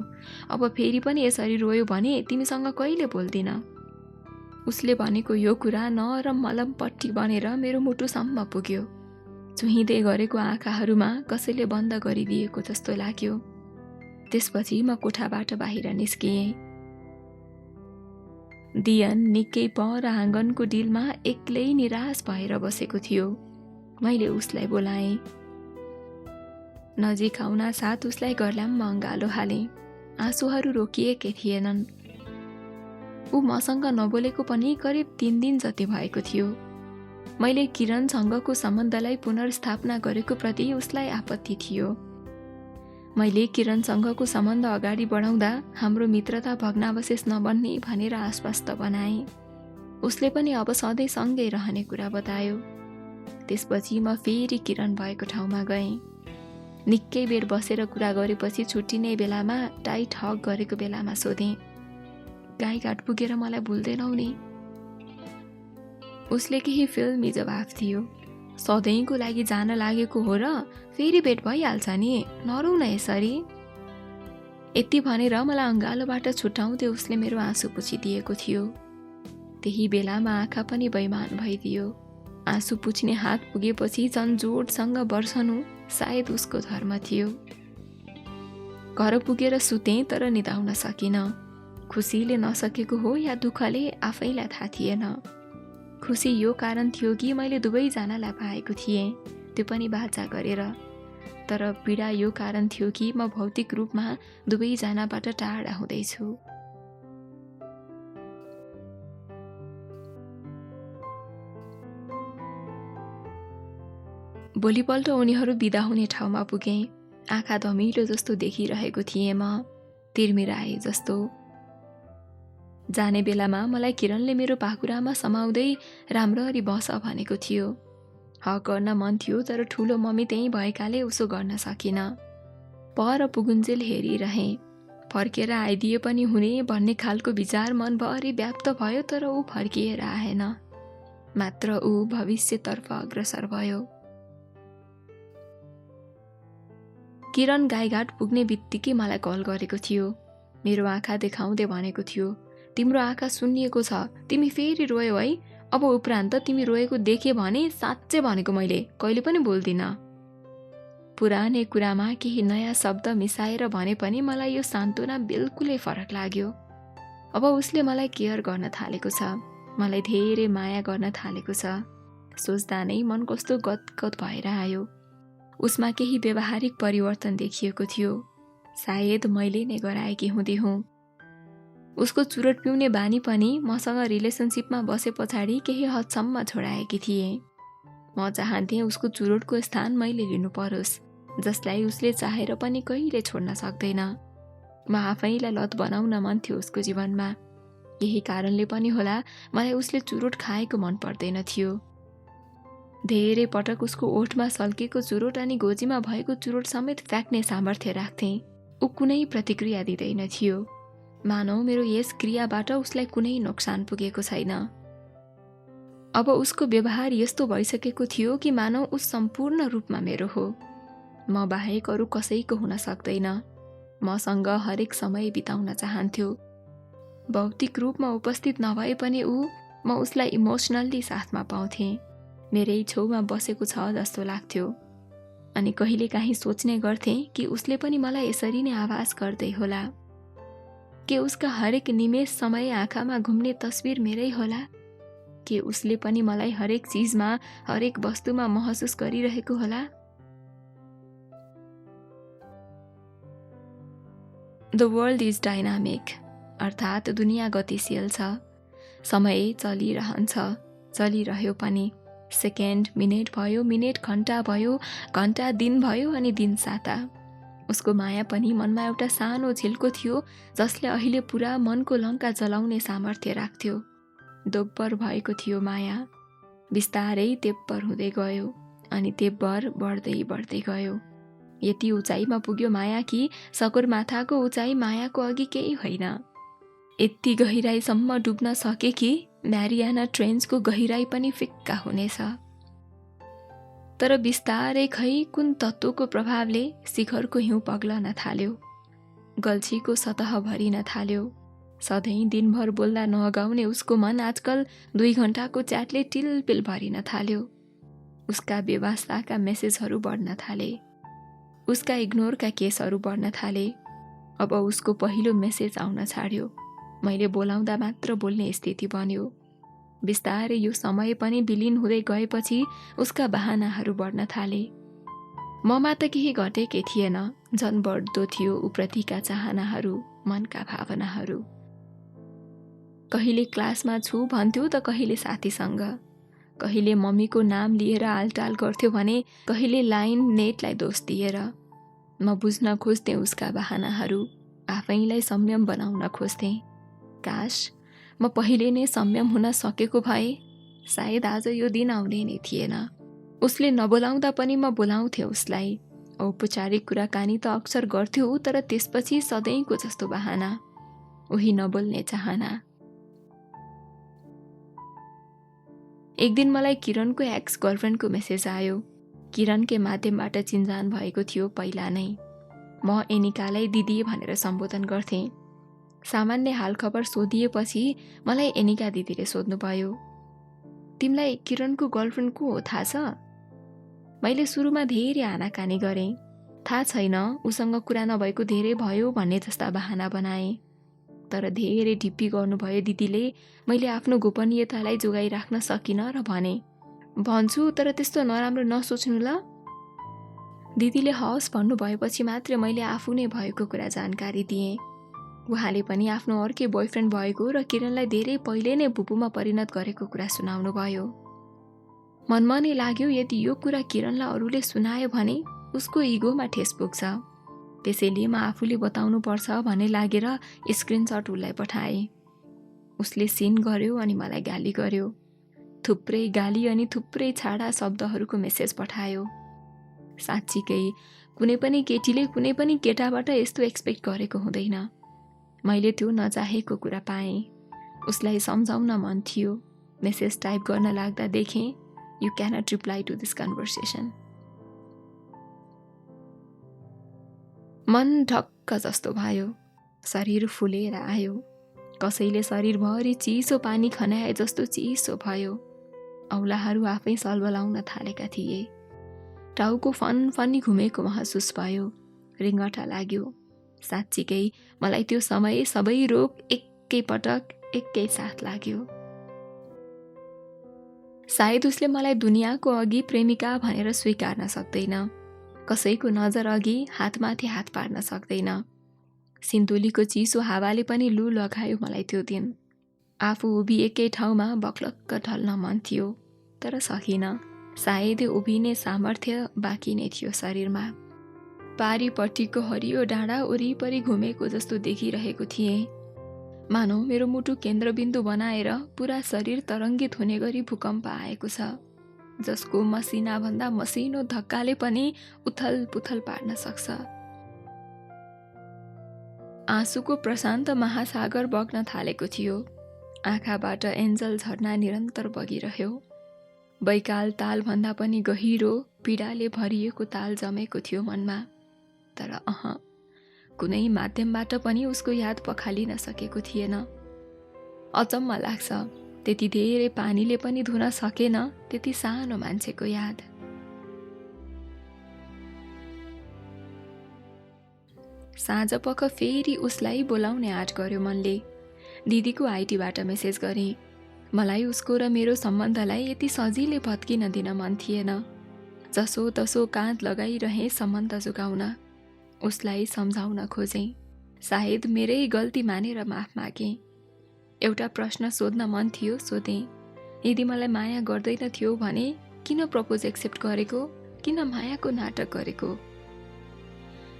अब फेरि पनि यसरी रोयो भने तिमीसँग कहिले बोल्दिन। उसले भनेको यो कुरा नरम मलमपट्टी बनेर मेरो मुटुसम्म पुग्यो। चुहिँदै गरेको आँखाहरूमा कसैले बन्द गरिदिएको जस्तो लाग्यो। त्यसपछि म कोठाबाट बाहिर निस्किएँ। दियन निकै पर आँगनको डिलमा एक्लै निराश भएर बसेको थियो। मैले उसलाई बोलाएँ। नजिक आउन साथ उसलाई गर्लाममा अँगालो हालेँ। आँसुहरू रोकिएकै थिएनन्। ऊ मसँग नबोलेको पनि करिब 3 दिन जति भएको थियो। मैले किरणसँगको सम्बन्धलाई पुनर्स्थापना गरेको प्रति उसलाई आपत्ति थियो। मैले किरणसँगको सम्बन्ध अगाडि बढाउँदा हाम्रो मित्रता भग्नावशेष नबन्ने भनेर आश्वस्त बनाएँ। उसले पनि अब सधैँ सँगै रहने कुरा बतायो। त्यसपछि म फेरि किरण भएको ठाउँमा गएँ। निकै बेर बसेर कुरा गरेपछि छुट्टिने बेलामा टाइट हग गरेको बेलामा सोधेँ, गाईघाट पुगेर मलाई भुल्दैनौ नि? उसले केही फिल्मी जवाफ दियो, सधैँको लागि जान लागेको हो र फेरि भेट भइहाल्छ नि, नरौ न यसरी। यति भनेर मलाई अँगालोबाट छुट्याउँदै उसले मेरो आँसु पुछिदिएको थियो। त्यही बेलामा आँखा पनि बैमान भइदियो। आँसु पुछ्ने हात पुगेपछि झन् जोडसँग बर्सनु सायद उसको धर्म थियो। घर पुगेर सुतेँ, तर निदाउन सकिन। खुसीले नसकेको हो या दुःखले आफैलाई थाहा थिएन। खुसी यो कारण थियो कि मैले दुवैजनालाई पाएको थिएँ, त्यो पनि बाचा गरेर। तर पीडा यो कारण थियो कि म भौतिक रूपमा दुवैजनाबाट टाढा हुँदैछु। भोलिपल्ट उनीहरू बिदा हुने ठाउँमा पुगेँ। आँखा धमिलो जस्तो देखिरहेको थिएँ म, तिर्मिराए जस्तो। जाने बेलामा मलाई किरणले मेरो पाखुरामा समाउँदै राम्ररी बस भनेको थियो। हक गर्न मन थियो, तर ठुलो मम्मी त्यहीँ भएकाले उसो गर्न सकिन। पर पुगुन्जेल हेरिरहेँ। फर्केर आइदिए पनि हुने भन्ने खालको विचार मनभरि व्याप्त भयो, तर ऊ फर्किएर आएन। मात्र ऊ भविष्यतर्फ अग्रसर भयो। किरण गाईघाट पुग्ने बित्तिकै मलाई कल गरेको थियो। मेरो आँखा देखाउँदै भनेको थियो, तिम्रो आँखा सुन्निएको छ, तिमी फेरि रोयौ है। अब उपरान्त तिमी रोएको देखे भने साँच्चै भनेको मैले कहिले पनि बोल्दिन। पुरानै कुरामा केही नयाँ शब्द मिसाएर भने पनि मलाई यो सान्त्वना बिल्कुलै फरक लाग्यो। अब उसले मलाई केयर गर्न थालेको छ, मलाई धेरै माया गर्न थालेको छ। सोच्दा नै मन कस्तो गदगद भएर आयो। उसमा केही व्यवहारिक परिवर्तन देखिएको थियो। सायद मैले नै गराएकी हुँदै हुँ। उसको चुरोट पिउने बानी पनि मसँग रिलेसनसिपमा बसे पछाडि केही हदसम्म छोडाएकी थिएँ। म चाहन्थेँ उसको चुरोटको स्थान मैले लिनु परोस्, जसलाई उसले चाहेर पनि कहिले छोड्न सक्दैन। म आफैलाई लत बनाउन मन थियो उसको जीवनमा। यही कारणले पनि होला मलाई उसले चुरोट खाएको मन पर्दैन थियो। धेरै पटक उसको ओठमा सल्केको चुरोट अनि गोजीमा भएको चुरोट समेत फ्याँक्ने सामर्थ्य राख्थेँ। ऊ कुनै प्रतिक्रिया दिँदैन थियो, मानौ मेरो यस क्रियाबाट उसलाई कुनै नोक्सान पुगेको छैन। अब उसको व्यवहार यस्तो भइसकेको थियो कि मानौ ऊ सम्पूर्ण रूपमा मेरो हो। म बाहेक अरू कसैको हुन सक्दैन। मसँग हरेक समय बिताउन चाहन्थ्यो। भौतिक रूपमा उपस्थित नभए पनि म उसलाई इमोसनल्ली साथमा पाउँथेँ। मेरै छेउमा बसेको छ जस्तो लाग्थ्यो। अनि कहिलेकाहीँ सोच्ने गर्थेँ कि उसले पनि मलाई यसरी नै आभास गर्दै होला। के उसका हरेक निमेष समय आँखामा घुम्ने तस्बिर मेरै होला? के उसले पनि मलाई हरेक चिजमा, हरेक वस्तुमा महसुस गरिरहेको होला? द वर्ल्ड इज डाइनामिक, अर्थात् दुनियाँ गतिशील छ। समय चलिरहन्छ, चलिरह्यो पनि। सेकेन्ड मिनेट भयो, मिनेट घन्टा भयो, घन्टा दिन भयो अनि दिन साता। उसको माया पनि मनमा एउटा सानो झिल्को थियो, जसले अहिले पुरा मनको लङ्का जलाउने सामर्थ्य राख्थ्यो। दोब्बर भएको थियो माया। बिस्तारै तेब्बर हुँदै गयो अनि तेब्बर बढ्दै बढ्दै गयो। यति उचाइमा पुग्यो माया कि सगरमाथाको उचाइ मायाको अघि केही होइन। यति गहिराईसम्म डुब्न सके कि म्यारियाना ट्रेन्चको गहिराई पनि फिक्का हुनेछ। तर बिस्तारै खै कुन तत्त्वको प्रभावले शिखरको हिउँ पग्लन थाल्यो। गल्छीको सतह भरिन थाल्यो। सधैँ दिनभर बोल्दा नगाउने उसको मन आजकल 2 घण्टाको च्याटले टिलपिल भरिन थाल्यो। उसका बेवास्ताका मेसेजहरू बढ्न थाले। उसका इग्नोरका केसहरू बढ्न थाले। अब उसको पहिलो मेसेज आउन छाड्यो। मैले बोलाउँदा मात्र बोल्ने स्थिति बन्यो। बिस्तारै यो समय पनि विलीन हुँदै गएपछि उसका बहानाहरू बढ्न थाले। ममा त केही घटेकै थिएन, झन् बढ्दो थियो उप्रतिका चाहनाहरू, मनका भावनाहरू। कहिले क्लासमा छु भन्थ्यो त कहिले साथीसँग, कहिले मम्मीको नाम लिएर आलटाल गर्थ्यो भने कहिले लाइन नेटलाई दोष दिएर। म बुझ्न खोज्थेँ उसका बहानाहरू, आफैलाई संयम बनाउन खोज्थेँ। काश म पहिले नै संयम हुन सकेको भए सायद आज यो दिन आउने नै थिएन। उसले नबोलाउँदा पनि म बोलाउँथेँ उसलाई। औपचारिक कुराकानी त अक्सर गर्थ्यो, तर त्यसपछि सधैँको जस्तो बहाना, उही नबोल्ने चाहना। एक दिन मलाई किरणको एक्स गर्लफ्रेन्डको मेसेज आयो। किरणकै माध्यमबाट चिन्जान भएको थियो पहिला नै। म एनिकालाई दिदी भनेर सम्बोधन गर्थेँ। सामान्य हालखबर सोधिएपछि मलाई एनिका दिदीले सोध्नुभयो, तिमीलाई किरणको गर्लफ्रेन्ड को हो थाहा छ? मैले सुरुमा धेरै आनाकानी गरेँ। थाहा छैन, उसँग कुरा नभएको धेरै भयो भन्ने जस्ता बहाना बनाएँ। तर धेरै ढिप्पी गर्नुभयो दिदीले। मैले आफ्नो गोपनीयतालाई जोगाइराख्न सकिनँ र भने, भन्छु तर त्यस्तो नराम्रो नसोच्नु ल। दिदीले हवस् भन्नुभएपछि मात्र मैले आफू नै भएको कुरा जानकारी दिएँ। उहाँले पनि आफ्नो अर्कै बोयफ्रेन्ड भएको र किरणलाई धेरै पहिले नै बुबुमा परिणत गरेको कुरा सुनाउनु भयो। मनमा नै लाग्यो यदि यो कुरा किरणलाई अरूले सुनायो भने उसको इगोमा ठेस पुग्छ। त्यसैले म आफूले बताउनु पर्छ भन्ने लागेर स्क्रिनसट उसलाई पठाएँ। उसले सिन गर्यो अनि मलाई गाली गर्यो। थुप्रै गाली अनि थुप्रै छाडा शब्दहरूको मेसेज पठायो। साँच्चीकै कुनै पनि केटीले कुनै पनि केटाबाट यस्तो एक्सपेक्ट गरेको हुँदैन। मैले त्यो नचाहेको कुरा पाएँ। उसलाई सम्झाउन मन थियो। मेसेज टाइप गर्न लाग्दा देखेँ you can't reply to this conversation. मन ढक्क जस्तो भयो। शरीर फुलेर आयो। कसैले शरीरभरि चिसो पानी खनाए जस्तो चिसो भयो। औलाहरू आफै सलबलाउन थालेका थिए। टाउको फनफनी घुमेको महसुस भयो। रिङ्गटा लाग्यो। साँच्चीकै मलाई त्यो समय सबै रोग एकैपटक एकै साथ लाग्यो। सायद उसले मलाई दुनियाँको अघि प्रेमिका भनेर स्वीकार्न सक्दैन। कसैको नजर अघि हातमाथि हात पार्न सक्दैन। सिन्धुलीको चिसो हावाले पनि लु लगायो मलाई त्यो दिन। आफू उभिएकै ठाउँमा बक्लक्क ढल्न मन थियो, तर सकिन। सायद उभिने सामर्थ्य बाँकी नै थियो शरीरमा। पारिपट्टिको हरियो डाँडा वरिपरि घुमेको जस्तो देखिरहेको थिएँ। मानौ मेरो मुटु केन्द्रबिन्दु बनाएर पुरा शरीर तरङ्गित हुने गरी भूकम्प आएको छ, जसको मसिनाभन्दा मसिनो धक्काले पनि उथल पुथल पार्न सक्छ। आँसुको प्रशान्त महासागर बग्न थालेको थियो। आँखाबाट एन्जल झर्ना निरन्तर बगिरह्यो। बैकाल तालभन्दा पनि गहिरो पीडाले भरिएको ताल जमेको थियो मनमा। तर कुनै माध्यमबाट पनि उसको याद पखालिन सकेको थिएन। अचम्म लाग्छ, त्यति धेरै पानीले पनि धुन सकेन त्यति सानो मान्छेको याद। साँझपख फेरि उसलाई बोलाउने आँट गर्यो मनले। दिदीको आइटीबाट मेसेज गरेँ। मलाई उसको र मेरो सम्बन्धलाई यति सजिलै भत्किन दिन मन थिएन। जसो तसो काँध लगाइरहेँ सम्बन्ध जोगाउन। उसलाई सम्झाउन खोजेँ। सायद मेरै गल्ती मानेर माफ मागेँ। एउटा प्रश्न सोध्न मन थियो, सोधेँ। यदि मलाई माया गर्दैन थियो भने किन प्रपोज एक्सेप्ट गरेको, किन मायाको नाटक गरेको?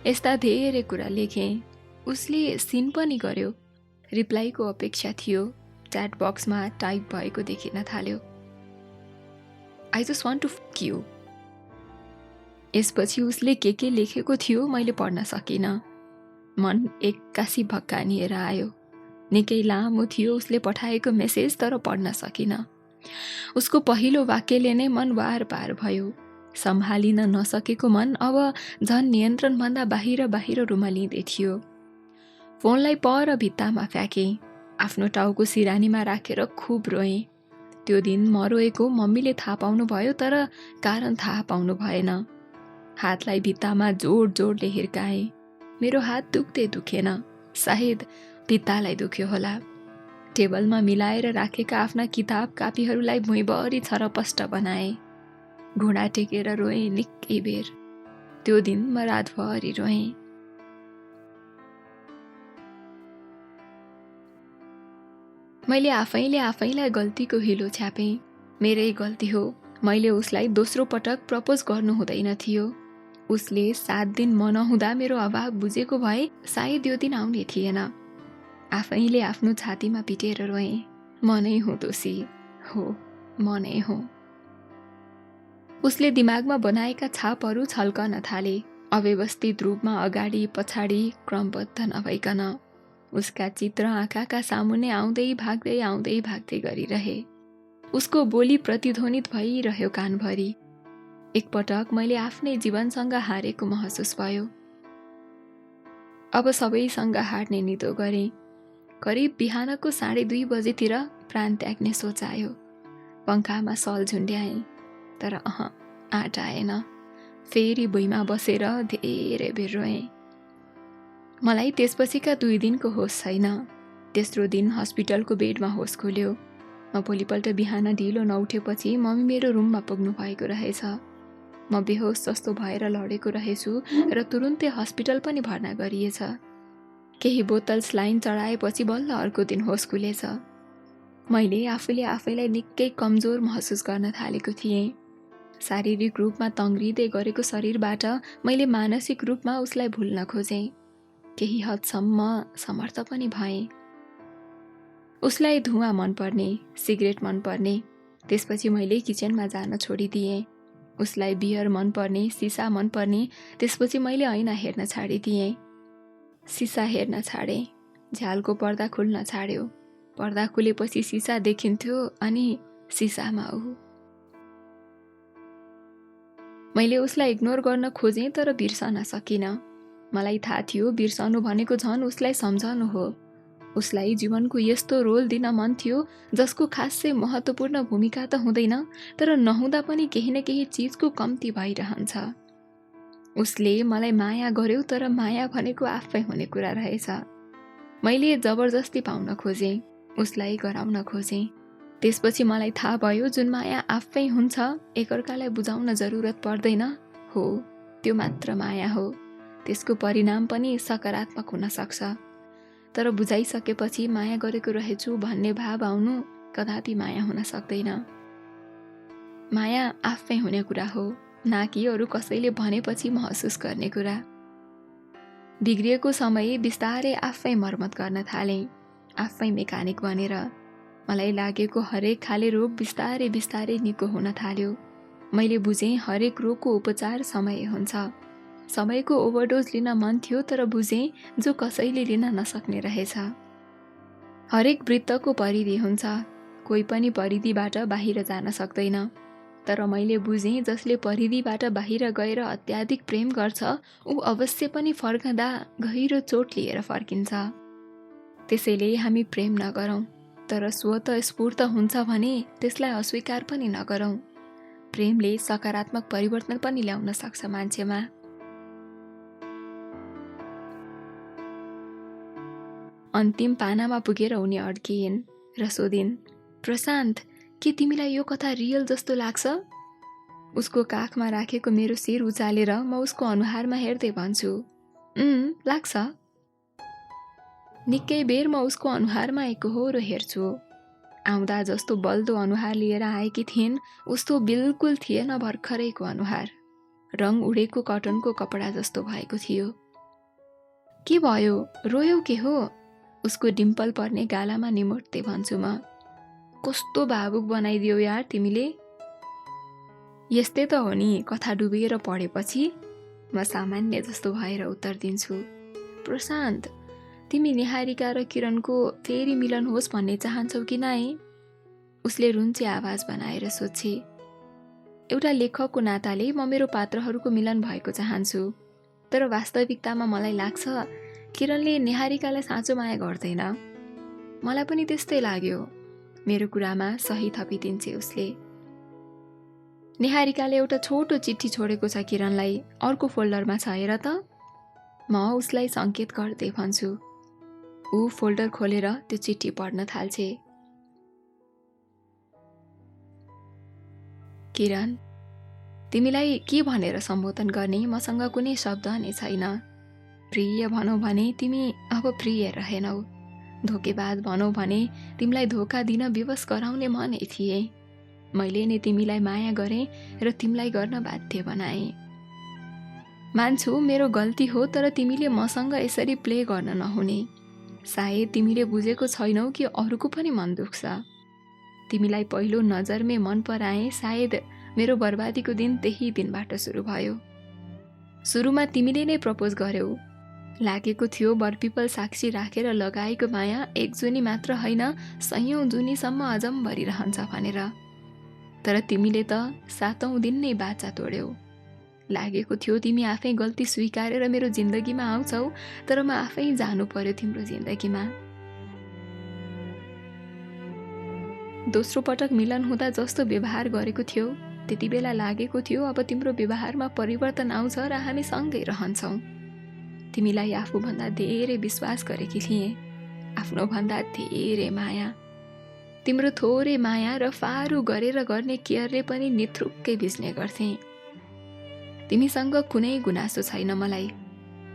यस्ता धेरै कुरा लेखेँ। उसले सिन पनि गर्यो। रिप्लाईको अपेक्षा थियो। च्याट बक्समा टाइप भएको देखिन थाल्यो। I just want to fuck you. यसपछि उसले के लेखेको थियो मैले पढ्न सकिनँ। मन एक्कासी भक्कानिएर आयो। निकै लामो थियो उसले पठाएको मेसेज, तर पढ्न सकिनँ। उसको पहिलो वाक्यले नै मन वार पार भयो। सम्हालिन नसकेको मन अब झन् नियन्त्रणभन्दा बाहिर रुमलिँदै थियो। फोनलाई पर भित्तामा फ्याँकेँ। आफ्नो टाउको सिरानीमा राखेर खुब रोएँ। त्यो दिन म रोएको मम्मीले थाहा पाउनु भयो, तर कारण थाहा पाउनु भएन। हातलाई भित्तामा जोडले हिर्काएँ। मेरो हात दुख्दै दुखेन। सायद भित्तालाई दुख्यो होला। टेबलमा मिलाएर राखेका आफ्ना किताब कापीहरूलाई भुइँभरि छरपष्ट बनाएँ। घुँडा टेकेर रोएँ निकै बेर। त्यो दिन म रातभरि रोएँ। मैले आफैलाई गल्तीको हिलो छ्यापेँ। मेरै गल्ती हो। मैले उसलाई दोस्रो पटक प्रपोज गर्नु हुँदैन थियो। उसले 7 दिन म नहुँदा मेरो अभाव बुझेको भए सायद यो दिन आउने थिएन। आफैले आफ्नो छातीमा पिटेर रोएँ। म नै हुँ दोषी। हो, म नै हुँ। उसले दिमागमा बनाएका छापहरू छल्कन थाले। अव्यवस्थित रूपमा अगाडि पछाडि क्रमबद्ध नभइकन। उसका चित्र आँखाका सामुन्ने आउँदै भाग्दै गरिरहे। उसको बोली प्रतिध्वनित भइरह्यो कानभरि। एकपटक मैले आफ्नै जीवनसँग हारेको महसुस भयो। अब सबैसँग हार्ने निदो गरेँ। करिब बिहानको 2:30 बजेतिर प्राण त्याग्ने सोच आयो। पंखामा सल झुन्ड्याएँ, तर आँट आएन। फेरि भुइँमा बसेर धेरै बेर रोएँ। मलाई त्यसपछिका 2 दिनको होस छैन। तेस्रो दिन हस्पिटलको बेडमा होस खुल्यो। म भोलिपल्ट बिहान ढिलो नउठेपछि मम्मी मेरो रुममा पुग्नु भएको रहेछ। म बेहोस जस्तो भएर लडेको रहेछु र तुरुन्तै हस्पिटल पनि भर्ना गरिएछ। केही बोतल स्लाइन चढाएपछि बल्ल अर्को दिन होस खुलेछ। मैले आफूले आफैलाई निकै कमजोर महसुस गर्न थालेको थिएँ। शारीरिक रूपमा तङ्ग्रिँदै गरेको शरीरबाट मैले मानसिक रूपमा उसलाई भुल्न खोजेँ। केही हदसम्म समर्थ पनि भएँ। उसलाई धुवा मनपर्ने, सिगरेट मनपर्ने, त्यसपछि मैले किचनमा जान छोडिदिएँ। उसलाई बियर मनपर्ने, सिसा मनपर्ने, त्यसपछि मैले ऐना हेर्न छाडिदिएँ। सिसा हेर्न छाडेँ, झ्यालको पर्दा खुल्न छाड्यो। पर्दा खुलेपछि सिसा देखिन्थ्यो अनि सिसामा ऊ। मैले उसलाई इग्नोर गर्न खोजेँ तर बिर्सन सकिनँ। मलाई थाहा थियो बिर्सनु भनेको झन् उसलाई सम्झनु हो। उसलाई जीवनको यस्तो रोल दिन मन थियो जसको खासै महत्त्वपूर्ण भूमिका त हुँदैन, तर नहुँदा पनि केही न केही चिजको कम्ती भइरहन्छ। उसले मलाई माया गर्यो तर माया भनेको आफै हुने कुरा रहेछ। मैले जबरजस्ती पाउन खोजेँ, उसलाई गराउन खोजेँ। त्यसपछि मलाई थाहा भयो जुन माया आफै हुन्छ, एकअर्कालाई बुझाउन जरुरत पर्दैन, हो त्यो मात्र माया हो। त्यसको परिणाम पनि सकारात्मक हुन सक्छ। तर बुझाइसकेपछि माया गरेको रहेछु भन्ने भाव आउनु कदापि माया हुन सक्दैन। माया आफै हुने कुरा हो, न कि अरू कसैले भनेपछि महसुस गर्ने कुरा। बिग्रिएको समय बिस्तारै आफै मर्मत गर्न थालेँ, आफै मेकानिक बनेर। मलाई लागेको हरेक खाले रोग बिस्तारै बिस्तारै निको हुन थाल्यो। मैले बुझेँ हरेक रोगको उपचार समय हुन्छ। समयको ओभरडोज लिन मन थियो तर बुझेँ जो कसैले लिन नसक्ने रहेछ। हरेक वृत्तको परिधि हुन्छ, कोही पनि परिधिबाट बाहिर जान सक्दैन। तर मैले बुझेँ जसले परिधिबाट बाहिर गएर अत्याधिक प्रेम गर्छ ऊ अवश्य पनि फर्कँदा गहिरो चोट लिएर फर्किन्छ। त्यसैले हामी प्रेम नगरौँ, तर स्वतः स्फूर्त हुन्छ भने त्यसलाई अस्वीकार पनि नगरौँ। प्रेमले सकारात्मक परिवर्तन पनि ल्याउन सक्छ मान्छेमा। अन्तिम पानामा पुगेर उनी अड्किइन् र सोधिन्, प्रशान्त, के तिमीलाई यो कथा रियल जस्तो लाग्छ? उसको काखमा राखेको मेरो शिर उचालेर म उसको अनुहारमा हेर्दै भन्छु, लाग्छ। निकै बेर म उसको अनुहारमा एकहोरो हेर्छु। आउँदा जस्तो बल्दो अनुहार लिएर आएकी थिइन् उस्तो बिल्कुल थिएन भर्खरैको अनुहार। रङ उडेको कटनको कपडा जस्तो भएको थियो। के भयो, रोयौ के हो? उसको डिम्पल पर्ने गालामा निमोट्दै भन्छु म। कस्तो भावुक बनाइदियो यार तिमीले। यस्तै त हो नि कथा डुबेर पढेपछि, म सामान्य जस्तो भएर उत्तर दिन्छु। प्रशान्त, तिमी निहारिका र किरणको फेरि मिलन होस् भन्ने चाहन्छौ कि नाइ? उसले रुन्चे आवाज बनाएर सोचे। एउटा लेखकको नाताले म मेरो पात्रहरूको मिलन भएको चाहन्छु, तर वास्तविकतामा मलाई लाग्छ किरणले निहारिकालाई साँचो माया गर्दैन। मलाई पनि त्यस्तै लाग्यो। मेरो कुरामा सही थपिदिन्छे उसले। निहारिकाले एउटा छोटो चिठी छोडेको छ किरणलाई, अर्को फोल्डरमा छ हेर त। म उसलाई सङ्केत गर्दै भन्छु। ऊ फोल्डर खोलेर त्यो चिठी पढ्न थाल्छे। किरण, तिमीलाई के भनेर सम्बोधन गर्ने मसँग कुनै शब्द नै छैन। प्रिय भनौ भने तिमी अब प्रिय रहेनौ। धोकेबाज भनौ भने तिमीलाई धोका दिन विवश गराउने म नै थिएँ। मैले नै तिमीलाई माया गरेँ र तिमीलाई गर्न बाध्य बनाएँ। मान्छु मेरो गल्ती हो, तर तिमीले मसँग यसरी प्ले गर्न नहुने। सायद तिमीले बुझेको छैनौ कि अरूको पनि मन दुख्छ। तिमीलाई पहिलो नजरमै मन पराएँ, सायद मेरो बर्बादीको दिन त्यही दिनबाट सुरु भयो। सुरुमा तिमीले नै प्रपोज गर्यौ। लागेको थियो बरपिपल साक्षी राखेर लगाएको माया एक जुनी मात्र होइन, सयौं जुनीसम्म अजम्भरी रहन्छ भनेर। तर तिमीले त 7औं दिन नै बाचा तोड्यौ। लागेको थियो तिमी आफै गल्ती स्वीकारेर मेरो जिन्दगीमा आउँछौ, तर म आफै जानु पर्यो तिम्रो जिन्दगीमा। दोस्रो पटक मिलन हुँदा जस्तो व्यवहार गरेको थियो त्यति बेला लागेको थियो अब तिम्रो व्यवहारमा परिवर्तन आउँछ र हामी सँगै रहन्छौँ। तिमीलाई आफूभन्दा धेरै विश्वास गरेकी थिएँ, आफ्नो भन्दा धेरै माया। तिम्रो थोरै माया र फारू गरेर गर्ने केयरले पनि निथ्रुक्कै भिज्ने गर्थे। तिमीसँग कुनै गुनासो छैन मलाई,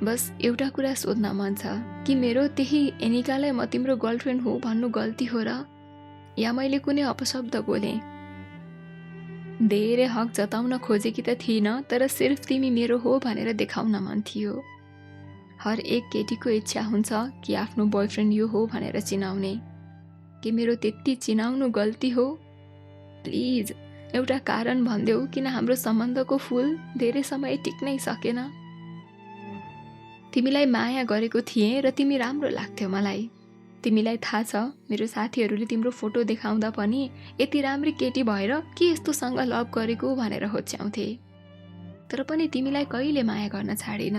बस एउटा कुरा सोध्न मन छ कि मेरो त्यही एनिकालाई म तिम्रो गर्लफ्रेन्ड हो भन्नु गल्ती हो र? या मैले कुनै अपशब्द बोलेँ? धेरै हक जताउन खोजेकी त थिइनँ, तर सिर्फ तिमी मेरो हो भनेर देखाउन मन थियो। हर एक केटीको इच्छा हुन्छ कि आफ्नो बोयफ्रेन्ड यो हो भनेर चिनाउने। कि मेरो त्यति चिनाउनु गल्ती हो? प्लिज एउटा कारण भनिदेऊ किन हाम्रो सम्बन्धको फुल धेरै समय टिक्नै सकेन। तिमीलाई माया गरेको थिएँ र तिमी राम्रो लाग्थ्यौ मलाई। तिमीलाई थाहा छ मेरो साथीहरूले तिम्रो फोटो देखाउँदा पनि यति राम्री केटी भएर के यस्तोसँग लभ गरेको भनेर होच्याउँथे। तर पनि तिमीलाई कहिले माया गर्न छाडिन।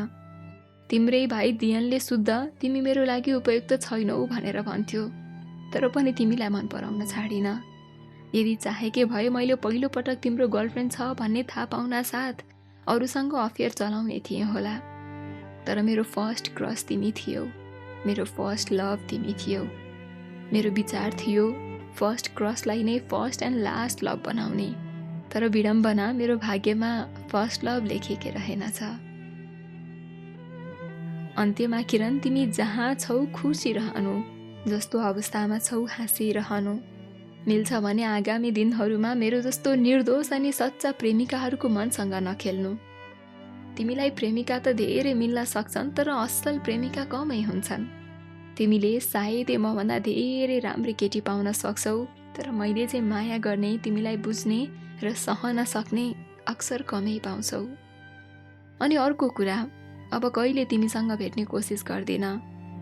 तिम्रै भाइ दियनले सुद्धा तिमी मेरो लागि उपयुक्त छैनौ भनेर भन्थ्यो, तर पनि तिमीलाई मन पराउन छाडिन। यदि चाहेकै भए मैले पहिलो पटक तिम्रो गर्लफ्रेन्ड छ भन्ने थाहा पाउन साथ अरूसँग अफेयर चलाउने थिएँ होला। तर मेरो फर्स्ट क्रस तिमी थियौ, मेरो फर्स्ट लभ तिमी थियौ। मेरो विचार थियो फर्स्ट क्रसलाई नै फर्स्ट एन्ड लास्ट लभ बनाउने, तर विडम्बना मेरो भाग्यमा फर्स्ट लभ लेखेकै रहेनछ। अन्त्यमा किरण तिमी जहाँ छौ खुसी रहनु, जस्तो अवस्थामा छौ हाँसिरहनु। मिल्छ भने आगामी दिनहरूमा मेरो जस्तो निर्दोष अनि सच्चा प्रेमिकाहरूको मनसँग नखेल्नु। तिमीलाई प्रेमिका त धेरै मिल्न सक्छन्, तर असल प्रेमिका कमै हुन्छन्। तिमीले सायदै मभन्दा धेरै राम्री केटी पाउन सक्छौ, तर मैले चाहिँ माया गर्ने, तिमीलाई बुझ्ने र सहन सक्ने अक्सर कमै पाउँछौ। अनि अर्को कुरा, अब कहिले तिमीसँग भेट्ने कोसिस गर्दिन।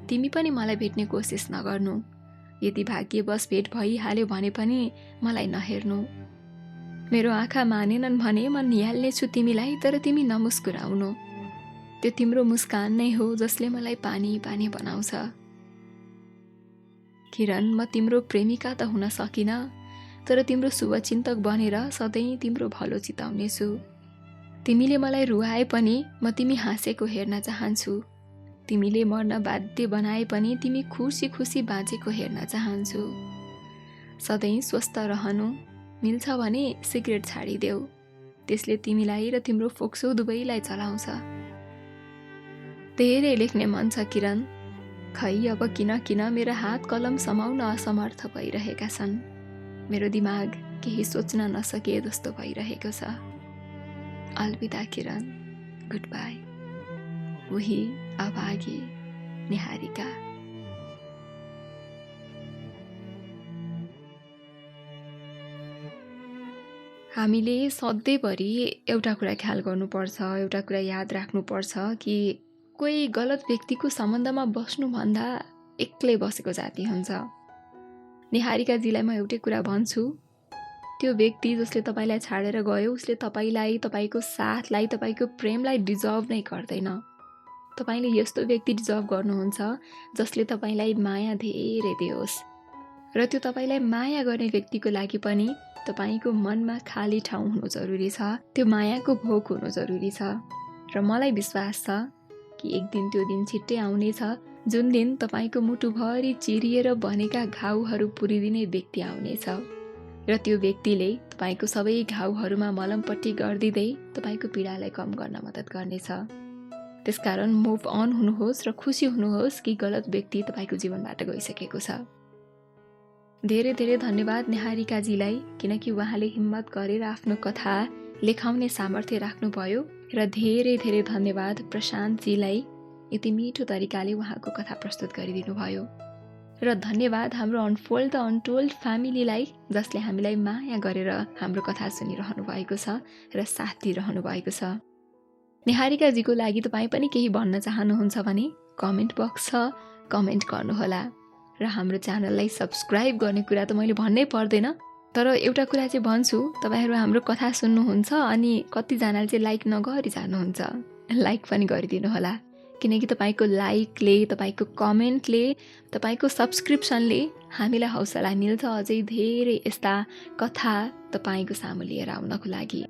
तिमी पनि मलाई भेट्ने कोसिस नगर्नु। यदि भाग्यवश भेट भइहाल्यो भने पनि मलाई नहेर्नु। मेरो आँखा मानेनन् भने म निहाल्ने छु तिमीलाई, तर तिमी नमुस्कुराउनु। त्यो तिम्रो मुस्कान नै हो जसले मलाई पानी पानी बनाउँछ। किरण, म तिम्रो प्रेमिका त हुन सकिन, तर तिम्रो शुभचिन्तक बनेर सधैँ तिम्रो भलो चिताउनेछु। तिमीले मलाई रुवाए पनि म तिमी हाँसेको हेर्न चाहन्छु। तिमीले मर्न बाध्य बनाए पनि तिमी खुसी खुसी बाँचेको हेर्न चाहन्छु। सधैँ स्वस्थ रहनु। मिल्छ भने सिगरेट छाडिदेऊ, त्यसले तिमीलाई र तिम्रो फोक्सो दुवैलाई चलाउँछ। धेरै लेख्ने मन छ किरण, खै अब किन किन मेरो हात कलम समाउन असमर्थ भइरहेका छन्। मेरो दिमाग केही सोच्न नसके जस्तो भइरहेको छ। अलविदा किरण, गुड बाई। उही अभागी निहारिका। हामीले सधैँभरि एउटा कुरा ख्याल गर्नुपर्छ, एउटा कुरा याद राख्नुपर्छ कि कोही गलत व्यक्तिको सम्बन्धमा बस्नुभन्दा एक्लै बसेको जाति हुन्छ। निहारिकाजीलाई म एउटै कुरा भन्छु, त्यो व्यक्ति जसले तपाईँलाई छाडेर गयो उसले तपाईँलाई, तपाईँको साथलाई, तपाईँको प्रेमलाई डिजर्भ नै गर्दैन। तपाईँले यस्तो व्यक्ति डिजर्भ गर्नुहुन्छ जसले तपाईँलाई माया धेरै दियोस्, र त्यो तपाईँलाई माया गर्ने व्यक्तिको लागि पनि तपाईँको मनमा खाली ठाउँ हुनु जरुरी छ। त्यो मायाको भोक हुनु जरुरी छ। र मलाई विश्वास छ कि एक दिन त्यो दिन छिट्टै आउनेछ जुन दिन तपाईँको मुटुभरि चिरिएर बनेका घाउहरू पुरिदिने व्यक्ति आउनेछ, र त्यो व्यक्तिले तपाईँको सबै घाउहरूमा मलमपट्टी गरिदिँदै तपाईँको पीडालाई कम गर्न मद्दत गर्नेछ। त्यसकारण मुभ अन हुनुहोस् र खुसी हुनुहोस् कि गलत व्यक्ति तपाईँको जीवनबाट गइसकेको छ। धेरै धेरै धन्यवाद निहारिकाजीलाई, किनकि उहाँले हिम्मत गरेर आफ्नो कथा लेखाउने सामर्थ्य राख्नुभयो। र धेरै धेरै धन्यवाद प्रशान्तजीलाई, यति मिठो तरिकाले उहाँको कथा प्रस्तुत गरिदिनु भयो। र धन्यवाद हाम्रो अनफोल्ड द अनटोल्ड फ्यामिलीलाई, जसले हामीलाई माया गरेर हाम्रो कथा सुनिरहनु भएको छ र साथ दिइरहनु भएको छ। निहारिकाजीको लागि तपाईँ पनि केही भन्न चाहनुहुन्छ भने कमेन्ट बक्स छ, कमेन्ट गर्नुहोला। र हाम्रो च्यानललाई सब्सक्राइब गर्ने कुरा त मैले भन्नै पर्दैन, तर एउटा कुरा चाहिँ भन्छु, तपाईँहरू हाम्रो कथा सुन्नुहुन्छ अनि कतिजनाले चाहिँ लाइक नगरी जानुहुन्छ। लाइक पनि गरिदिनु होला, किनकि तपाईँको लाइकले, तपाईँको कमेन्टले, तपाईँको सब्सक्रिप्सनले हामीलाई हौसला मिल्छ अझै धेरै यस्ता कथा तपाईँको सामु लिएर आउनको लागि।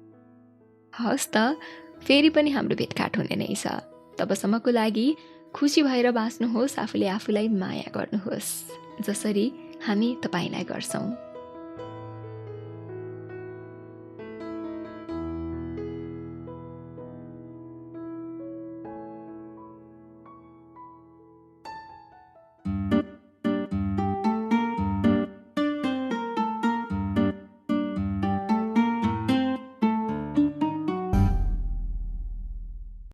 हस् त, फेरि पनि हाम्रो भेटघाट हुने नै छ। तबसम्मको लागि खुसी भएर बाँच्नुहोस्, आफूले आफूलाई माया गर्नुहोस्, जसरी हामी तपाईँलाई गर्छौँ।